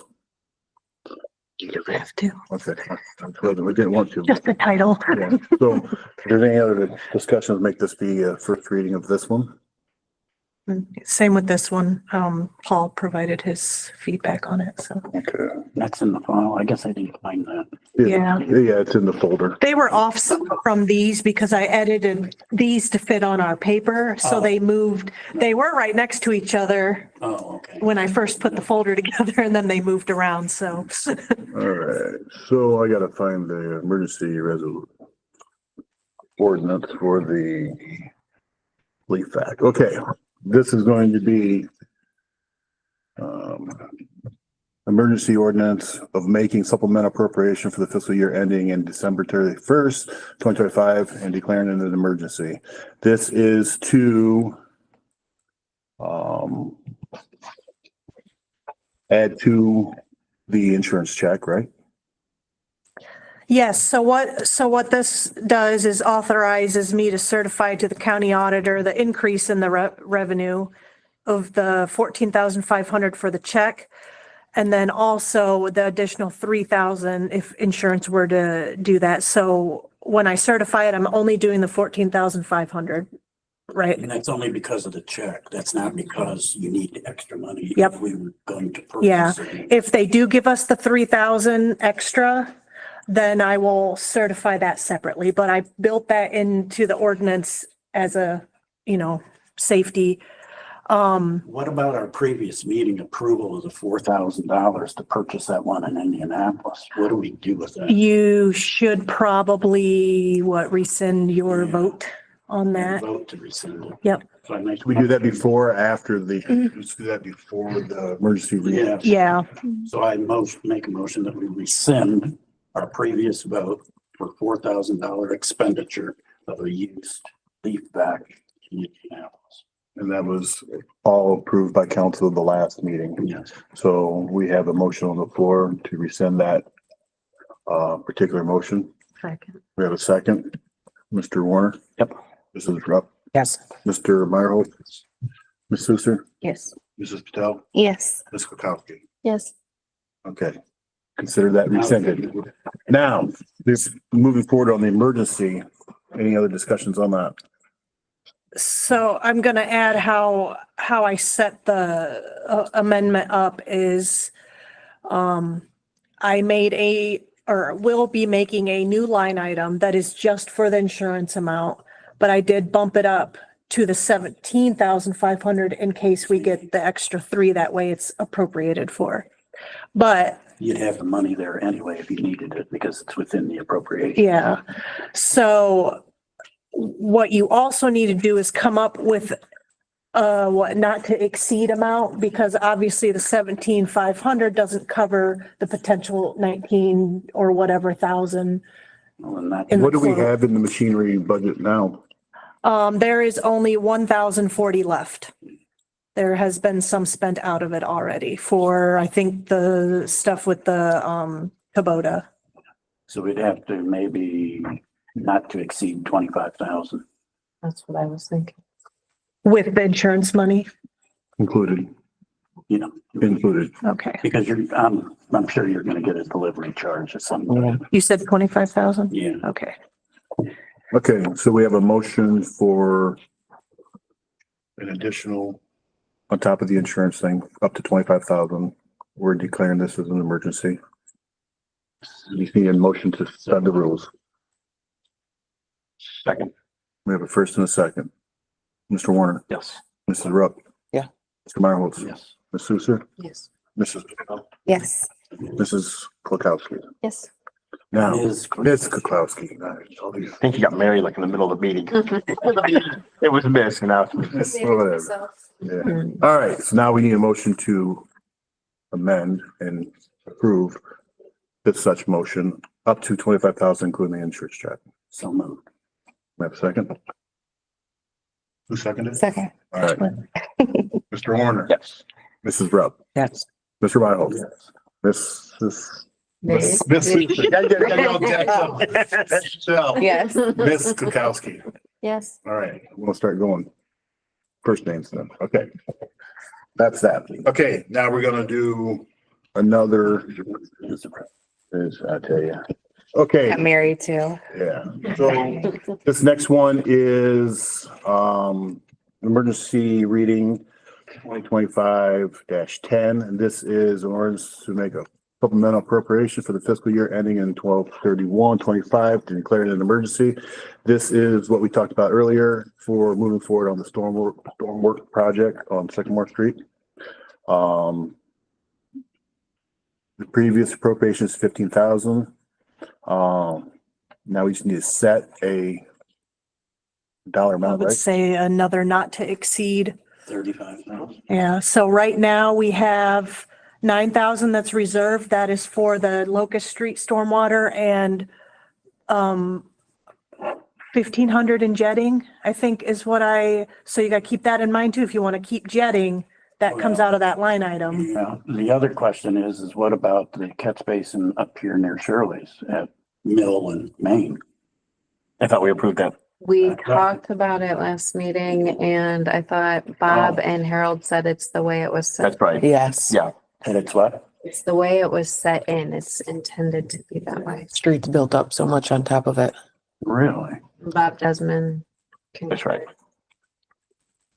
You don't have to, Okay, we didn't want to. just the title. Yeah. So if there's any other discussions, make this be a first reading of this one. Same with this one. Paul provided his feedback on it, so. Okay. That's in the file. I guess I didn't find that. Yeah. Yeah, it's in the folder. They were off from these because I edited these to fit on our paper, so they moved, they were right next to each other Oh, okay. when I first put the folder together, and then they moved around, so. All right, so I gotta find the emergency ordinance for the leaf act. Okay, this is going to be emergency ordinance of making supplemental appropriation for the fiscal year ending in December 31st, 2025, and declaring it an emergency. This is to add to the insurance check, right? Yes, so what this does is authorizes me to certify to the county auditor the increase in the revenue of the 14,500 for the check, And then also the additional 3,000 if insurance were to do that. So when I certify it, I'm only doing the 14,500, right? And that's only because of the check. That's not because you need the extra money. Yep. If we were going to Yeah. purchase it. If they do give us the 3,000 extra, then I will certify that separately. But I built that into the ordinance as a, safety. What about our previous meeting approval of the $4,000 to purchase that one in Indianapolis? What do we do with that? You should probably, rescind your Yeah. vote on that. Vote to rescind it. Yep. So I make. We do that before or after let's do that before the emergency. Yeah. Yeah. So I make a motion that we rescind our previous vote for $4,000 expenditure of a used leaf back in Indianapolis. And that was all approved by council at the last meeting. Yes. So we have a motion on the floor to rescind that particular motion. Second. We have a second. Mr. Warner? Yep. Mrs. Rupp? Yes. Mr. Meyerhold? Ms. Susser? Yes. Mrs. Patel? Yes. Ms. Kukowski? Yes. Okay. Consider that rescinded. Now, this, moving forward on the emergency, any other discussions on that? So I'm gonna add how I set the amendment up is, I made will be making a new line item that is just for the insurance amount, but I did bump it up to the 17,500 in case we get the extra 3, that way it's appropriated for. But You'd have the money there anyway if you needed it because it's within the appropriation. yeah, so what you also need to do is come up with what not to exceed amount, because obviously the 17,500 doesn't cover the potential 19 or whatever thousand. Well, and that- In the What do we total. have in the machinery budget now? There is only 1,040 left. There has been some spent out of it already for, I think, the stuff with the Kubota. So we'd have to maybe not to exceed 25,000. That's what I was thinking. With the insurance money? Included, included. Okay. Because I'm sure you're gonna get a delivery charge or something. You said 25,000? Yeah. Okay. Okay, so we have a motion for an additional, on top of the insurance thing, up to 25,000. We're declaring this as an emergency. You need a motion to suspend the rules. Second. We have a first and a second. Mr. Warner, Yes. Mrs. Rupp. Yeah. Mr. Meyerhold. Yes. Ms. Susser, Yes. Mrs. Yes. Mrs. Klukowski. Yes. Now, Ms. Ms. Klukowski. I think you got married like in the middle of the meeting. It was missed and now. Whatever. Yeah. All right, so now we need a motion to amend and approve this such motion up to 25,000, including the insurance check. So moved. We have a second? Who seconded? Second. All right. Mr. Warner. Yes. Mrs. Rupp. Yes. Mr. Meyerhold. Miss Yes. Miss Kukowski. Yes. All right, we'll start going. First names then. Okay. That's that. Okay, now we're gonna do another. I tell you. Okay. Got married too. Yeah, so this next one is emergency reading 2025-10. And this is an ordinance to make a supplemental appropriation for the fiscal year ending in 12/31/25 to declare it an emergency. This is what we talked about earlier for moving forward on the storm work project on Sycamore Street. The previous appropriation is 15,000. Now we just need to set a dollar I amount, would right? say another not to exceed. 35,000. Yeah, so right now we have 9,000 that's reserved. That is for the Locust Street stormwater and 1,500 in jetting, I think is what so you gotta keep that in mind too. If you want to keep jetting, that comes out of that line item. Yeah, the other question is what about the catch basin up here near Shirley's at Mill and Main? I thought we approved that. We talked about it last meeting and I thought Bob and Harold said it's the way it was set. That's right. Yes. Yeah. And it's what? It's the way it was set in. It's intended to be that way. Streets built up so much on top of it. Really? Bob Desmond. That's right.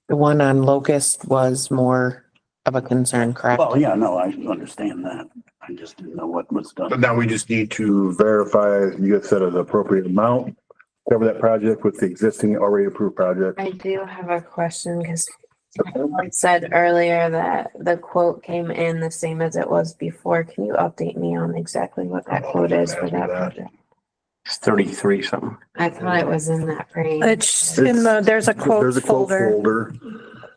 The one on Locust was more of a concern, correct? Well, yeah, no, I understand that. I just didn't know what was But done. now we just need to verify you have set an appropriate amount, cover that project with the existing already approved project. I do have a question because it said earlier that the quote came in the same as it was before. Can you update me on exactly what that quote is for that project? It's 33 something. I thought it was in that range. It's in the, there's a quote There's a quote folder. folder.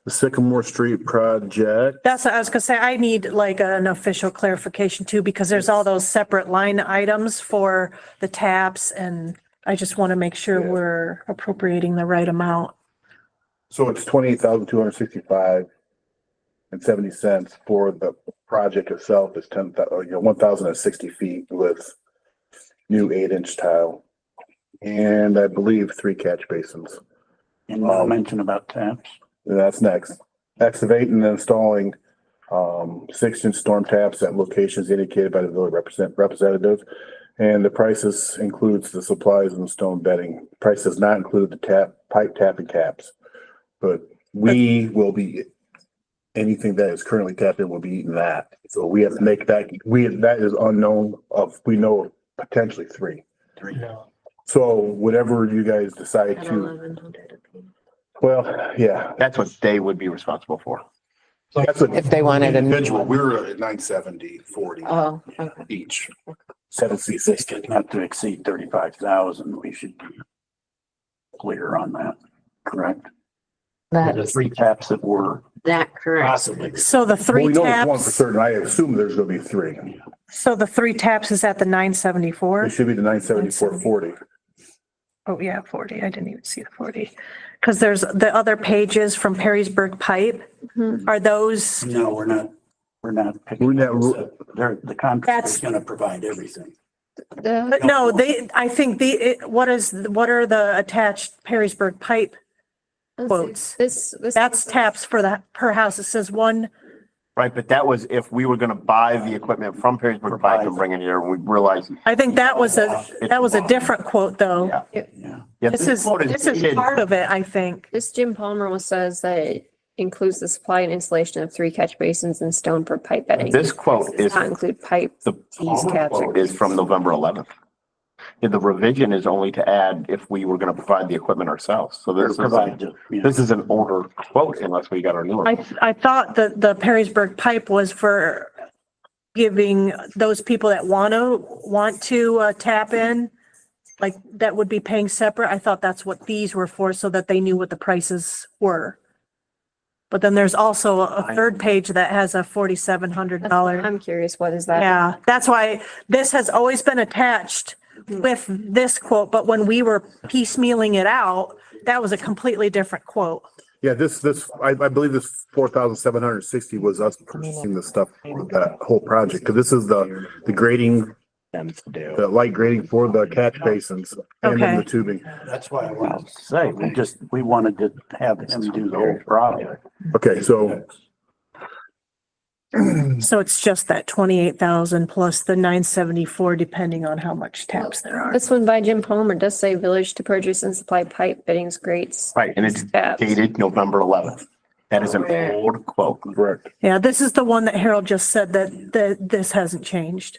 The Sycamore Street project. That's what I was gonna say. I need like an official clarification too, because there's all those separate line items for the taps and I just want to make sure we're appropriating the right amount. So it's 28,265 and 70 cents for the project itself is 1,060 feet with new 8-inch tile. And I believe 3 catch basins. And no mention about taps. And that's next. Excavating and installing 6-inch storm taps at locations indicated by the village representative. And the prices includes the supplies and stone bedding. Price does not include the pipe tapping caps. But we will be, anything that is currently tapped in will be eating that. So we have to make that, that is unknown we know potentially 3. So whatever you guys decide At to, 1,100 apiece. well, yeah. That's what they would be responsible for. That's what If they wanted a individual, we're at 970, 40 Oh, okay. each. Said if this is not to exceed 35,000, we should be clear on that, correct? The That's 3 taps that were that correct. possibly. So the Well, three we know it's one for taps, certain. I assume there's gonna be 3. so the 3 taps is at the It 974. should be the 974.40. Oh, yeah, 40. I didn't even see the 40. Because there's the other pages from Perrysburg Pipe. Are those, No, we're not picking. We're not- They're, the contract is That's- gonna provide everything. but no, I think what are the attached Perrysburg Pipe quotes? This. That's taps for the per house. It says one, Right, but that was if we were gonna buy the equipment from Perrysburg Pipe and bring it here, and we realized. I think that was a different quote though. Yeah. Yeah. Yeah, This is quote dated- part of it, I think. This Jim Palmer says that it includes the supply and installation of 3 catch basins and stone for pipe bedding. This quote Does is, not include pipe. the These caps are- quote is from November 11th. And the revision is only to add if we were gonna provide the equipment ourselves. So They're this is, provided, yeah. this is an older quote unless we got our new one. I thought that the Perrysburg Pipe was for giving those people that want to tap in, like that would be paying separate. I thought that's what these were for, so that they knew what the prices were. But then there's also a third page that has a $4,700. I'm curious, what is that? Yeah, that's why this has always been attached with this quote, but when we were piecemealing it out, that was a completely different quote. Yeah, I believe this 4,760 was us purchasing the stuff for that whole project. Cause this is the grading, the light grading for the catch basins and then the Okay. tubing. That's why I wanted to say, we wanted to have him do the whole project. Okay, so So it's just that 28,000 plus the 974, depending on how much taps there are. This one by Jim Palmer does say village to purchase and supply pipe fittings, grates. Right, and it's Taps. dated November 11th. That is an old quote. correct. Yeah, this is the one that Harold just said that this hasn't changed,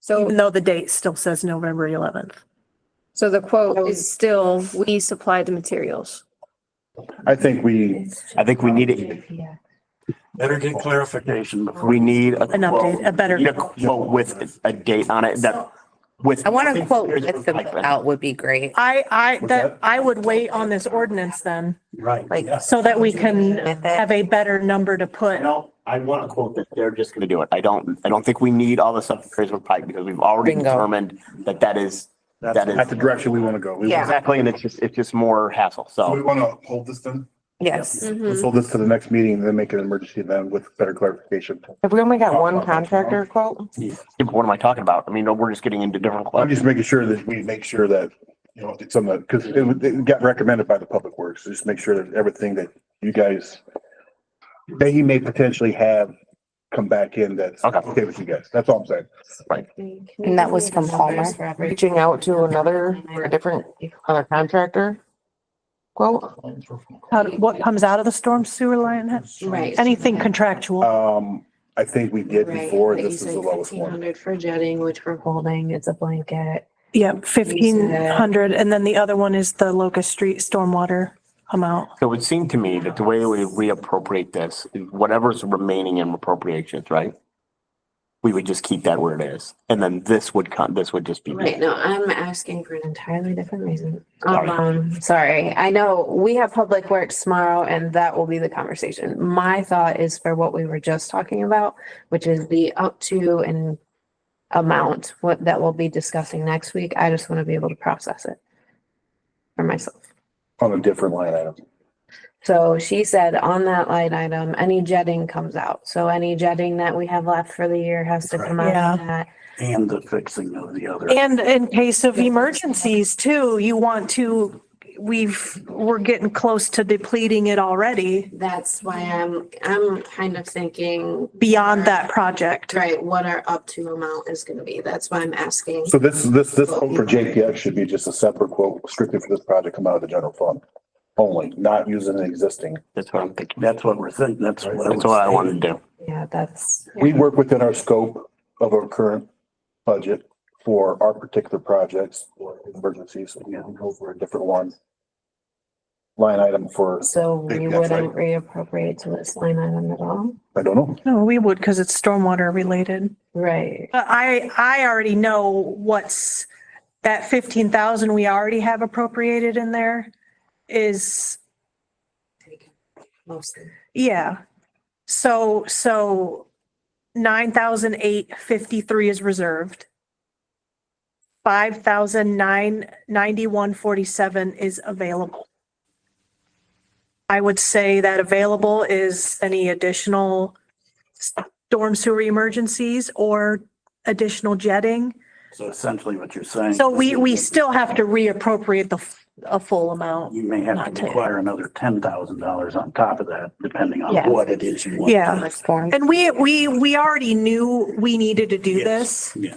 So, even though the date still says November 11th. so the quote is still, we supply the materials. I think we need it. Better get clarification before. We need a An update, quote. a better. Need a quote with a date on it that with. I want a quote with the out would be great. I would wait on this ordinance then, Right. Like, yeah. so that we can With it. have a better number to put. I want to quote that They're just gonna do it. I don't think we need all the stuff for Perrysburg Pipe because we've already Bingo. determined that is. that's the direction we want to go. We Yeah. Exactly, and it's just more hassle, So we so. want to hold this then? Yes. Let's hold this to the next meeting and then make an emergency then with better clarification. Have we only got one contractor quote? Yeah, but what am I talking about? I mean, we're just getting into different I'm quotes. just making sure that we make sure that, it's on the, because it got recommended by the Public Works. Just make sure that everything that you guys, that he may potentially have come back in that's okay with you guys. That's all I'm saying. And that was from Palmer. Reaching out to a different, other contractor. Quote, What comes out of the storm sewer line? Right. Anything contractual? I think we did before. Right, but you This is said the lowest one. 1,500 for jetting, which we're holding, it's a blanket. Yeah, 1,500, and then the other one is the Locust Street stormwater amount. So it would seem to me that the way we reappropriate this, whatever's remaining in appropriations, right? We would just keep that where it is. And then this would just be. Right, no, I'm asking for an entirely different reason. Sorry. Sorry, I know we have Public Works tomorrow and that will be the conversation. My thought is for what we were just talking about, which is the up to and amount, what that we'll be discussing next week. I just want to be able to process it for myself. On a different line item. So she said on that line item, any jetting comes out. So any jetting that we have left for the year has to come out Yeah. of that. And the fixing of the other. And in case of emergencies too, you want to, we're getting close to depleting it already That's why I'm kind of thinking, beyond that project. right, what our up to amount is gonna be. That's why I'm asking. So this quote for JPX should be just a separate quote strictly for this project come out of the general fund. Only, not using an existing. That's what I'm thinking. That's what we're thinking. That's That's what I wanted to do. Yeah, that's. We work within our scope of our current budget for our particular projects or emergencies. So we can go for a different line item for, So we Think that's wouldn't reappropriate to this line item at all? I don't know. No, we would because it's stormwater related. Right. But I already know what's, that 15,000 we already have appropriated in there is, Mostly. yeah. So 9,853 is reserved. 5,991.47 is available. I would say that available is any additional storm sewer emergencies or additional jetting. So essentially what you're saying. So we still have to reappropriate a full amount. You may have Not to to- require another $10,000 on top of that, depending on Yeah. what it is you want. Yeah. And we already knew we needed to do this. Yeah.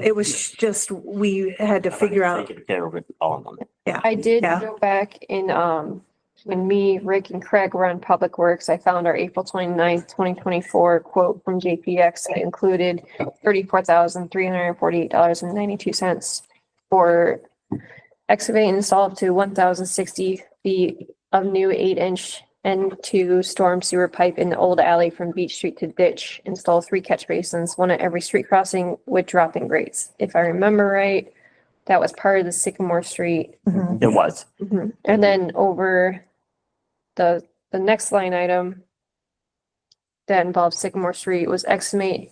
It was just, we had to figure out. Take care of it all in one. I did Yeah. go back in, when me, Rick and Craig were on Public Works, I found our April 29th, 2024 quote from JPX that included $34,348.92 for excavate and install up to 1,060 feet of new 8-inch N2 storm sewer pipe in the old alley from Beach Street to ditch. Install 3 catch basins, one at every street crossing with drop-in grates. If I remember right, that was part of the Sycamore Street. It was. And then over the next line item that involves Sycamore Street was excavate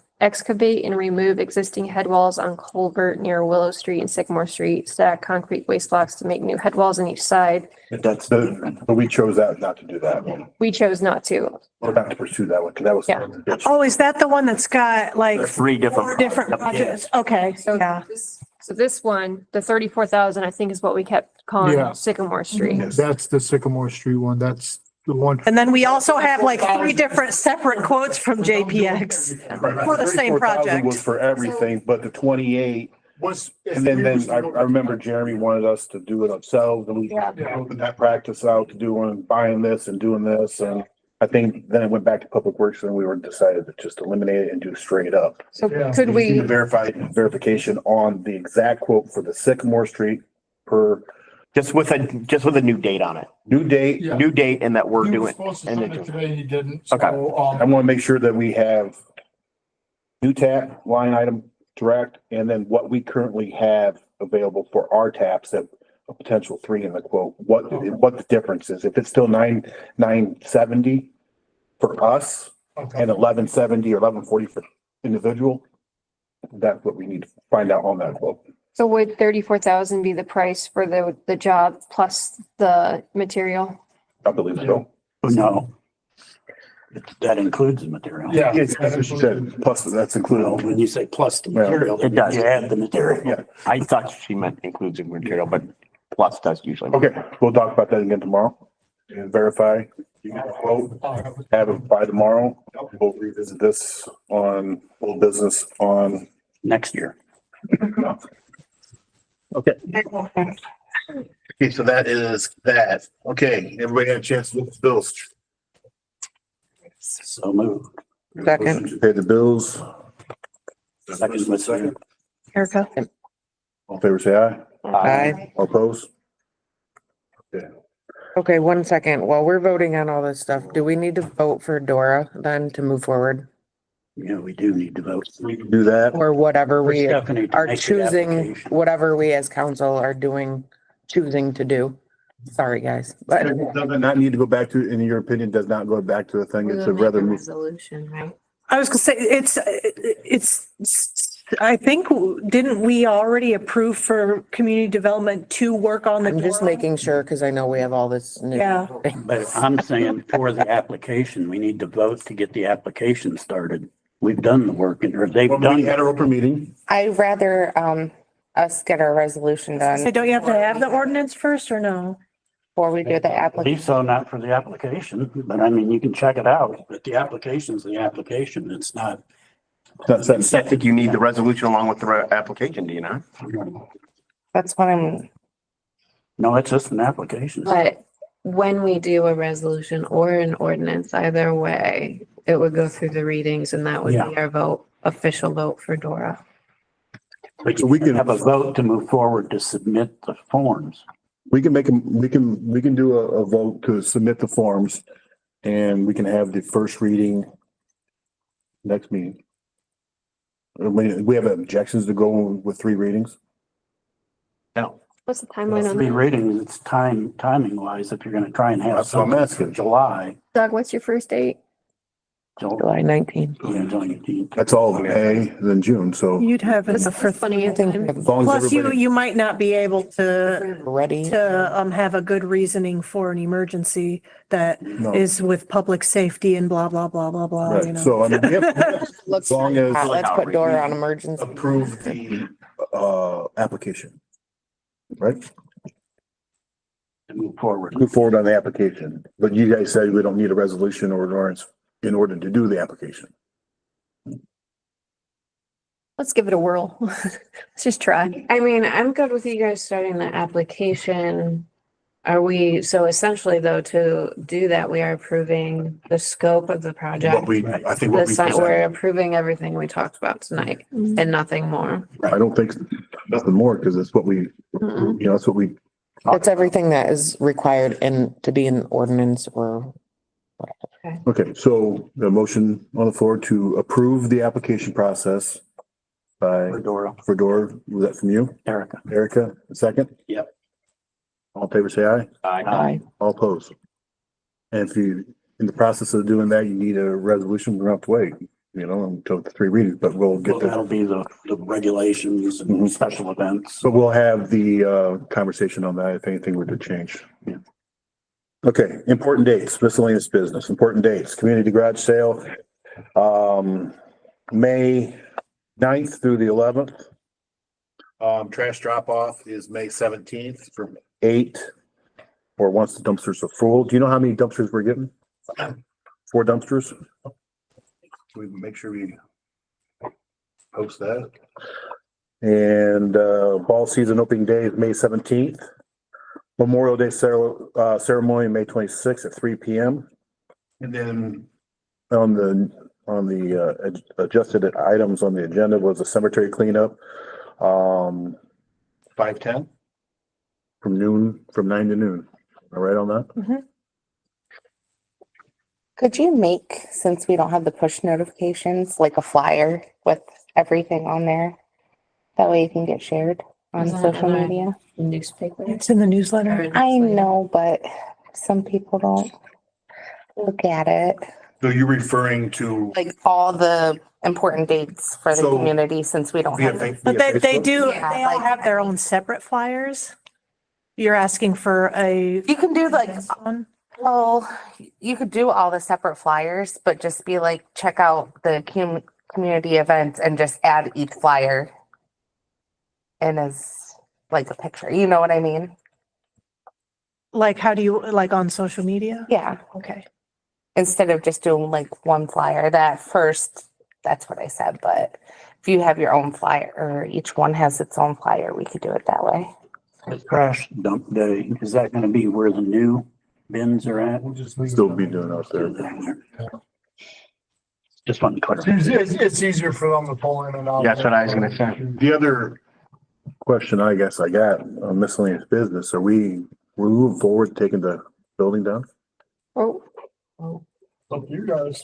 and remove existing head walls on culvert near Willow Street and Sycamore Street, stack concrete waste blocks to make new head walls on each side. But we chose that not to do that one, We chose not to. or not to pursue that one, because that was. Yeah. Oh, is that the one that's got like There are 3 different. 4 different projects? Okay, So yeah. so this one, the 34,000, I think is what we kept Yeah. calling Sycamore Street. That's the Sycamore Street one. That's the one. And then we also have like 3 different separate quotes from JPX for the same 34,000 project. Was for everything, but the 28, Was. and then I remember Jeremy wanted us to do it ourselves, and we opened that practice out to doing, buying this and doing this, and I think then it went back to Public Works, and we were decided to just eliminate it and do straight up. So Yeah. could we? Verification on the exact quote for the Sycamore Street per Just with a new date on it. new date. Yeah. New date and that we're He was doing. supposed to and send it- it today. He didn't. Okay. So, I want to make sure that we have new tap line item direct, and then what we currently have available for our taps that a potential 3 in the quote, what the difference is. If it's still 970 for us okay. and 1170 or 1140 for individual, that's what we need to find out on that quote. So would 34,000 be the price for the job plus the material? I believe so. No. That includes the material. Yeah. Yes, that's what she said. Plus, that's Well, included. when you say plus the Well, material, it does. you add the material. Yeah. I thought she meant includes the material, but plus does usually. Okay, we'll talk about that again tomorrow. and verify. You can vote, have it by tomorrow. We'll revisit this on old business on Next year. Okay. Okay, so that is that. Okay, everybody had a chance to look at the bills. So moved. Second. Motion to pay the bills. Second, Mr. Erica. All in favor, say aye. Aye. All opposed? Okay, 1 second. While we're voting on all this stuff, do we need to vote for DORA then to move forward? Yeah, we do need to vote. We can do that. Or whatever For we Stephanie to are make the choosing, application. whatever we as council are choosing to do. Sorry, guys, but Does not need to go back to, in your opinion, does not go back to a thing. It's a rather move. Resolution, right? I was gonna say, it's, I think, didn't we already approve for community development to work on the? I'm just DORA? making sure because I know we have all this. new- Yeah. But I'm saying for the application, we need to vote to get the application started. We've done the work or they've Well, done. we had our open meeting. I'd rather, us get our resolution So done don't you have to have the ordinance first or no? before we do the I application. believe so, not for the application, but I mean, you can check it out, but the application's the application. It's not. That's I think you need the resolution along with the application, do you not? That's what I'm, No, it's just an application. But when we do a resolution or an ordinance, either way, it would go through the readings and that would Yeah. be our vote, official vote for DORA. But So you we can can- have a vote to move forward to submit the forms. We can make them, we can do a vote to submit the forms and we can have the first reading next meeting. We have objections to go with 3 readings. What's the timeline on 3 that? readings, it's timing wise, if you're gonna try and have That's what I'm something asking. for July. Doug, what's your first date? July 19th. Yeah, July 18th. That's all of May, then June, so. You'd have That's enough for, plenty of time. As long as plus you, everybody, you might not be able to, Ready? have a good reasoning for an emergency that no, is with public safety and blah, blah, blah, blah, blah, you right, know. so I mean, we have- Let's, as long as let's put DORA on emergency. approve the, application. Right? To move forward. Move forward on the application, but you guys said we don't need a resolution or an ordinance in order to do the application. Let's give it a whirl. Let's just try. I mean, I'm good with you guys starting the application. Are we, so essentially though, to do that, we are approving the scope of the What project. we, I think The what we sign, we're presented, approving everything we talked about tonight and nothing more. I don't think, nothing more, because it's what we, you know, that's what we. It's everything that is required to be an ordinance or Okay, so the motion on the floor to approve the application process For by, Dora, for Dora, was that from you, Erica. Erica, a second? Yep. All in favor, say aye. Aye. All opposed. And if you, in the process of doing that, you need a resolution, we're gonna have to wait, you know, until the 3 readings, but we'll get Well, the, that'll be the regulations and Mhm. special events. so we'll have the conversation on that if anything were to change. Yeah. Okay, important dates, miscellaneous business, important dates, community garage sale, May 9th through the 11th. Trash drop off is May 17th from 8 or once the dumpsters are full. Do you know how many dumpsters we're getting? 4 dumpsters? We make sure we post that. And ball season opening day is May 17th. Memorial Day ceremony, May 26th at 3 p.m. And then on the adjusted items on the agenda was a cemetery cleanup, 5:10 from 9 to noon. Am I right on that? could you make, since we don't have the push notifications, like a flyer with everything on there? That way it can get shared on Is that social in our media. Newspaper. It's in the newsletter. I know, but some people don't look at it. So you're referring to? Like all the important dates for the So- community since we don't have them. But they do, Yeah, they all like- have their own separate flyers. You're asking for a. You can do like, one? well, you could do all the separate flyers, but just be like, check out the community events and just add each flyer in as like a picture, you know what I mean? Like, how do you, like on social media? Yeah, Okay. instead of just doing like one flyer, that's what I said, but if you have your own flyer or each one has its own flyer, we could do it that way. The trash dump day, is that gonna be where the new bins are at? We'll just leave it Still down be there. doing out there. Just want to It's clarify. easy- it's easier for them to pull in and out. That's what I was gonna say. The other question I guess I got on miscellaneous business, are we're moving forward taking the building down? Oh, Up to you guys.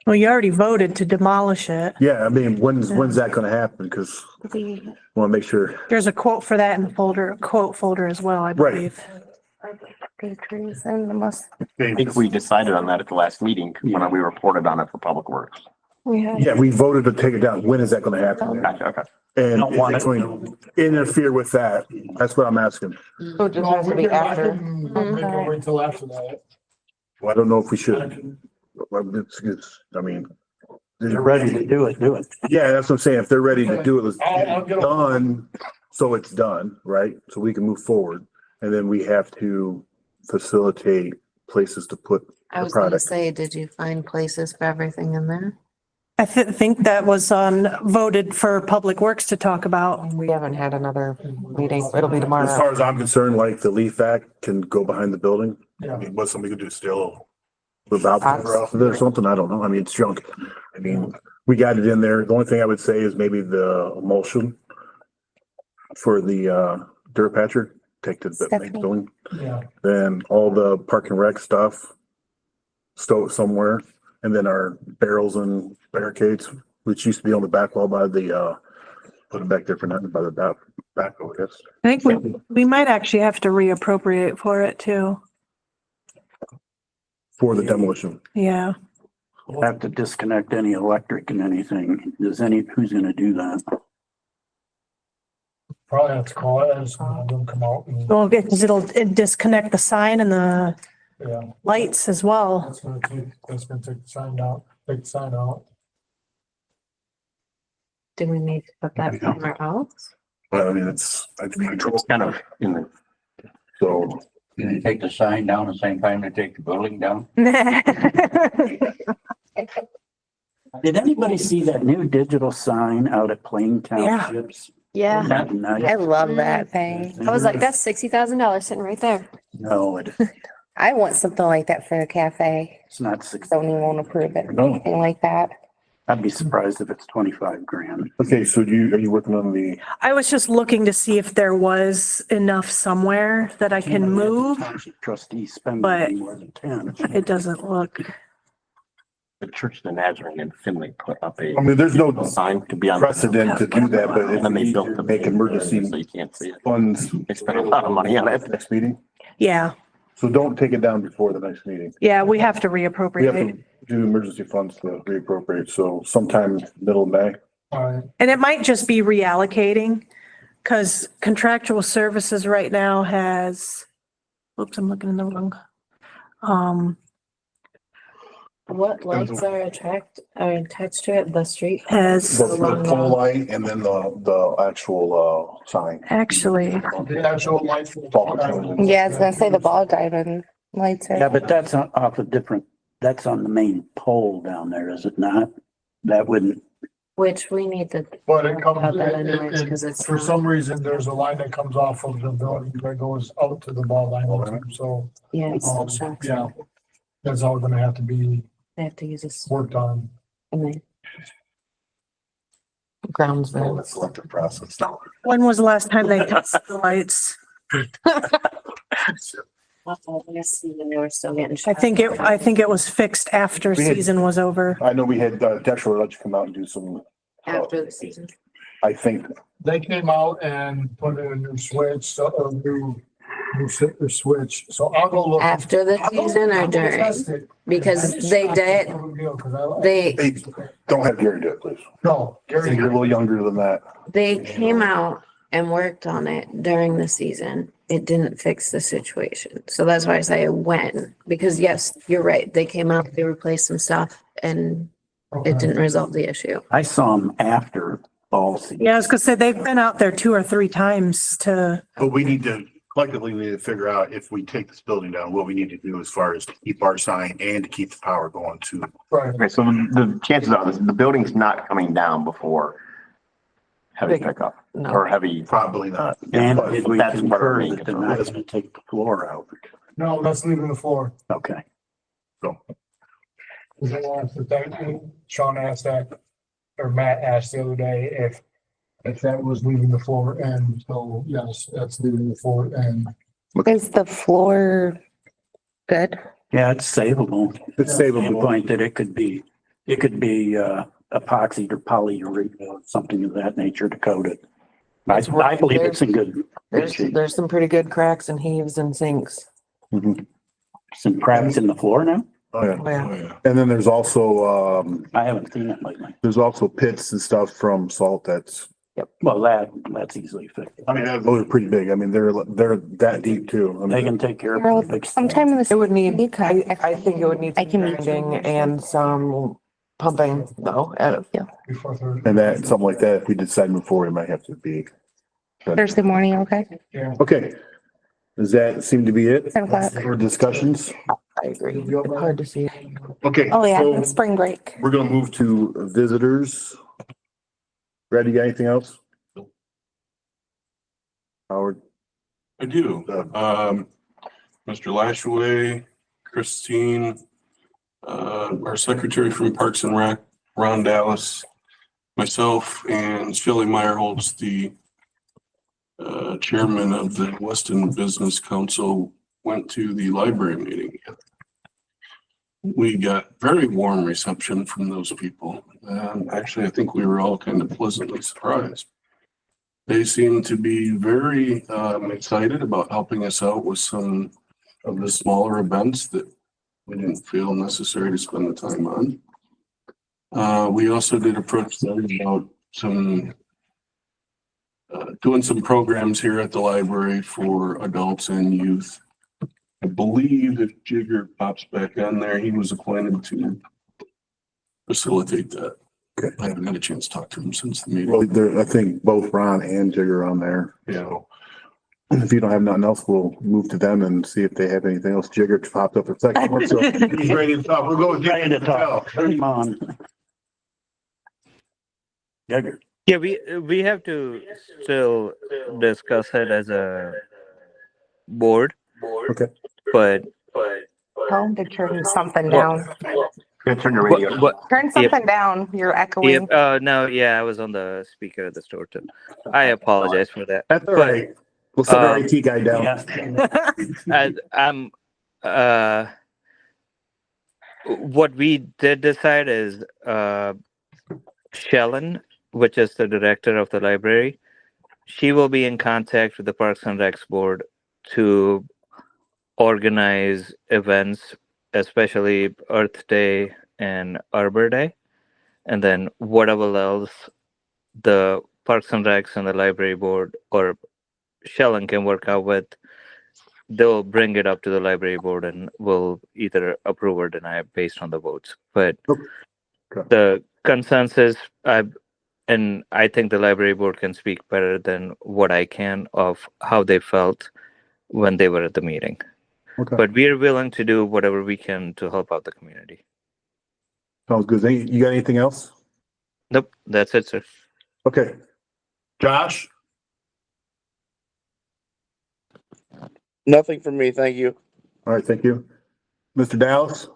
Well, you already voted to demolish it. Yeah, I mean, when's that gonna happen? Cause I wanna make sure. There's a quote for that in the folder, quote folder as well, I Right. believe. Trees and the most. I think we decided on that at the last meeting when we reported on it for Public Works. We have, Yeah, we voted to take it down. When is that gonna happen? Gotcha, okay. And Don't want is it going to interfere with that? That's what I'm asking. So it just has to be after. Make it wait till after that. Well, I don't know if we should. Well, it's, I mean. They're ready to do it, do it. Yeah, that's what I'm saying. If they're ready to do it, let's get I'll it get 'em. done. So it's done, right? So we can move forward. And then we have to facilitate places to put I the was gonna product. say, did you find places for everything in there? I think that was voted for Public Works to talk about. We haven't had another meeting. It'll be As tomorrow. far as I'm concerned, like the leaf vac can go behind the building. Yeah. I mean, what somebody could do still. Without cover off of it or something, I don't know. I mean, it's junk. I mean, we got it in there. The only thing I would say is maybe the emulsion for the Durapatcher, take to the main building. Yeah. Then all the park and rec stuff, stow it somewhere. And then our barrels and barricades, which used to be on the back wall by the, put them back there for nothing by the back, I guess. I think we might actually have to reappropriate for it too. For the demolition. Yeah. We'll have to disconnect any electric and anything. Who's gonna do that? Probably have to call it, and have them come out and, Well, because it'll disconnect the sign and the yeah, lights as well. that's gonna take the sign out, take the sign out. do we need to put that somewhere else? But I mean, it's control, It's kind of in the, so. Can they take the sign down the same time they take the building down? Did anybody see that new digital sign out at Plain Townships? yeah. That nice? I love that thing. I was like, that's $60,000 sitting right there. No, I want something like that for a cafe. it's not six. Zoning won't approve it, No. anything like that. I'd be surprised if it's 25 grand. Okay, so are you working on the, I was just looking to see if there was enough somewhere that I can move. Township Trustees spend but- more than 10. It doesn't look. the Church of the Nazarene in Finley put up I mean, there's no sign to be on. precedent to do that, but if And then we they need built to the. make emergency So you can't see it. funds They spent a lot of money on it. next meeting. Yeah, So don't take it down before the next meeting. yeah, we have to We have reappropriate. to do emergency funds to reappropriate, so sometime middle of May. All right, And it might just be reallocating, because contractual services right now has, oops, I'm looking in the wrong. What lights are attached to it, the street? Has, The pole light and then the actual sign. actually, the actual lights. Yeah, I was gonna say the ball diamond lights are. Yeah, but that's off a different, that's on the main pole down there, is it not? That wouldn't, Which we need to, But it comes, Cut that anyways, 'cause it's for not- some reason, there's a line that comes off of the building that goes out to the ball diamond, so, yeah, it's yeah. That's all gonna have to be they have to use this. worked on. And then Groundsman. That's electric process. when was the last time they tested the lights? last season, they were still getting. I think it was fixed after We had- season was over. I know we had Dexter let you come out and do some, After the season. I think, They came out and put in a new switch, so a new switch, so I'll go look. After the season or during? Because they did, they, hey, don't have Gary do it, please. No, You're a Gary, little younger than that. they came out and worked on it during the season. It didn't fix the situation. So that's why I say when, because yes, you're right. They came out, they replaced some stuff and it didn't resolve the issue. I saw them after ball season. Yeah, I was gonna say, they've been out there 2 or 3 times to, But we need to collectively we need to figure out if we take this building down, what we need to do as far as to keep our sign and to keep the power going to. Right. Okay, so the chances are the building's not coming down before heavy pickup No. or heavy. Probably not. And But did we that's part of concur making that they're the not risk. gonna take the floor out? No, that's leaving the floor. Okay. Sean asked that, or Matt asked the other day if that was leaving the floor, and so, yes, that's leaving the floor, and Is the floor good? Yeah, it's savable. It's To the savable. point that it could be epoxied or polyurethane, something of that nature to coat it. I believe it's in good shape. There's some pretty good cracks and heaves and sinks. Some cracks in the floor now. Oh, yeah. Oh, yeah. Oh, yeah. And then there's also, I haven't seen it lately. there's also pits and stuff from salt that's, Well, that's easily fixed. I mean, those are pretty big. I mean, they're that deep too. I They mean, can take care Girl, of it. sometime in It the would need, I think it would need I some can- grinding and some pumping though. before third. and that, something like that, if we decide to move forward, it might have to be. Thursday morning, okay? Okay. Does that seem to be it 10 o'clock. for discussions? I agree. It's hard to see. Okay. Oh, yeah, so it's spring break. we're gonna move to visitors. Brad, you got anything else? Howard? I do. Mr. Lashaway, Christine, our secretary from Parks and Rec, Ron Dallas, myself, and Shelley Meyer holds the chairman of the Weston Business Council, went to the library meeting. We got very warm reception from those people. Actually, I think we were all kind of pleasantly surprised. They seem to be very excited about helping us out with some of the smaller events that we didn't feel necessary to spend the time on. We also did approach them about some doing some programs here at the library for adults and youth. I believe if Jigger pops back on there, he was appointed to facilitate that. Okay. I haven't had a chance to talk to him since the meeting. Well, there, I think both Ron and Jigger are on there. Yeah. If you don't have nothing else, we'll move to them and see if they have anything else. Jigger popped up a second. So he's ready to talk. We'll go with Ready to Jigger. talk. Come on. Jagger. Yeah, we have to still discuss it as a board. Okay. But Tell them to turn something down. Gonna turn your radio. Turn something down. You're echoing. no, yeah, I was on the speaker at the store too. I apologize for that. That's all right. We'll send our IT guy down. Yeah. What we did decide is Shellen, which is the director of the library, she will be in contact with the Parks and Recs board to organize events, especially Earth Day and Arbor Day, and then whatever else the Parks and Recs and the library board or Shellen can work out with, they'll bring it up to the library board and we'll either approve or deny it based on the votes. But Okay. the consensus, and I think the library board can speak better than what I can of how they felt when they were at the meeting. Okay. But we are willing to do whatever we can to help out the community. Sounds good. You got anything else? Nope, that's it, sir. Okay. Josh? Nothing from me, thank you. All right, thank you. Mr. Dallas?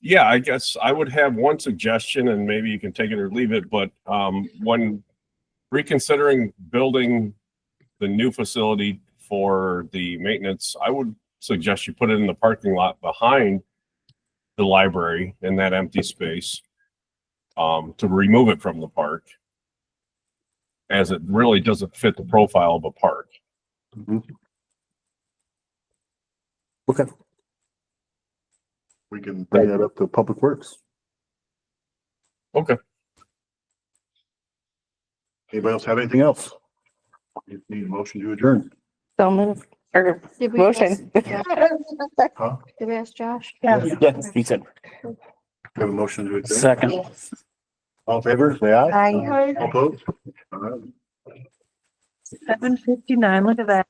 Yeah, I guess I would have one suggestion and maybe you can take it or leave it, but when reconsidering building the new facility for the maintenance, I would suggest you put it in the parking lot behind the library in that empty space to remove it from the park, as it really doesn't fit the profile of a park. Okay. We can bring that up to Public Works. Okay. Anybody else have anything else? You need a motion to adjourn. So move, or Did we motion. Huh? Did we ask Josh? Yeah, he said. We have a motion to adjourn. Second. All in favor, say aye. Aye. All opposed? All right. 7:59, look at that.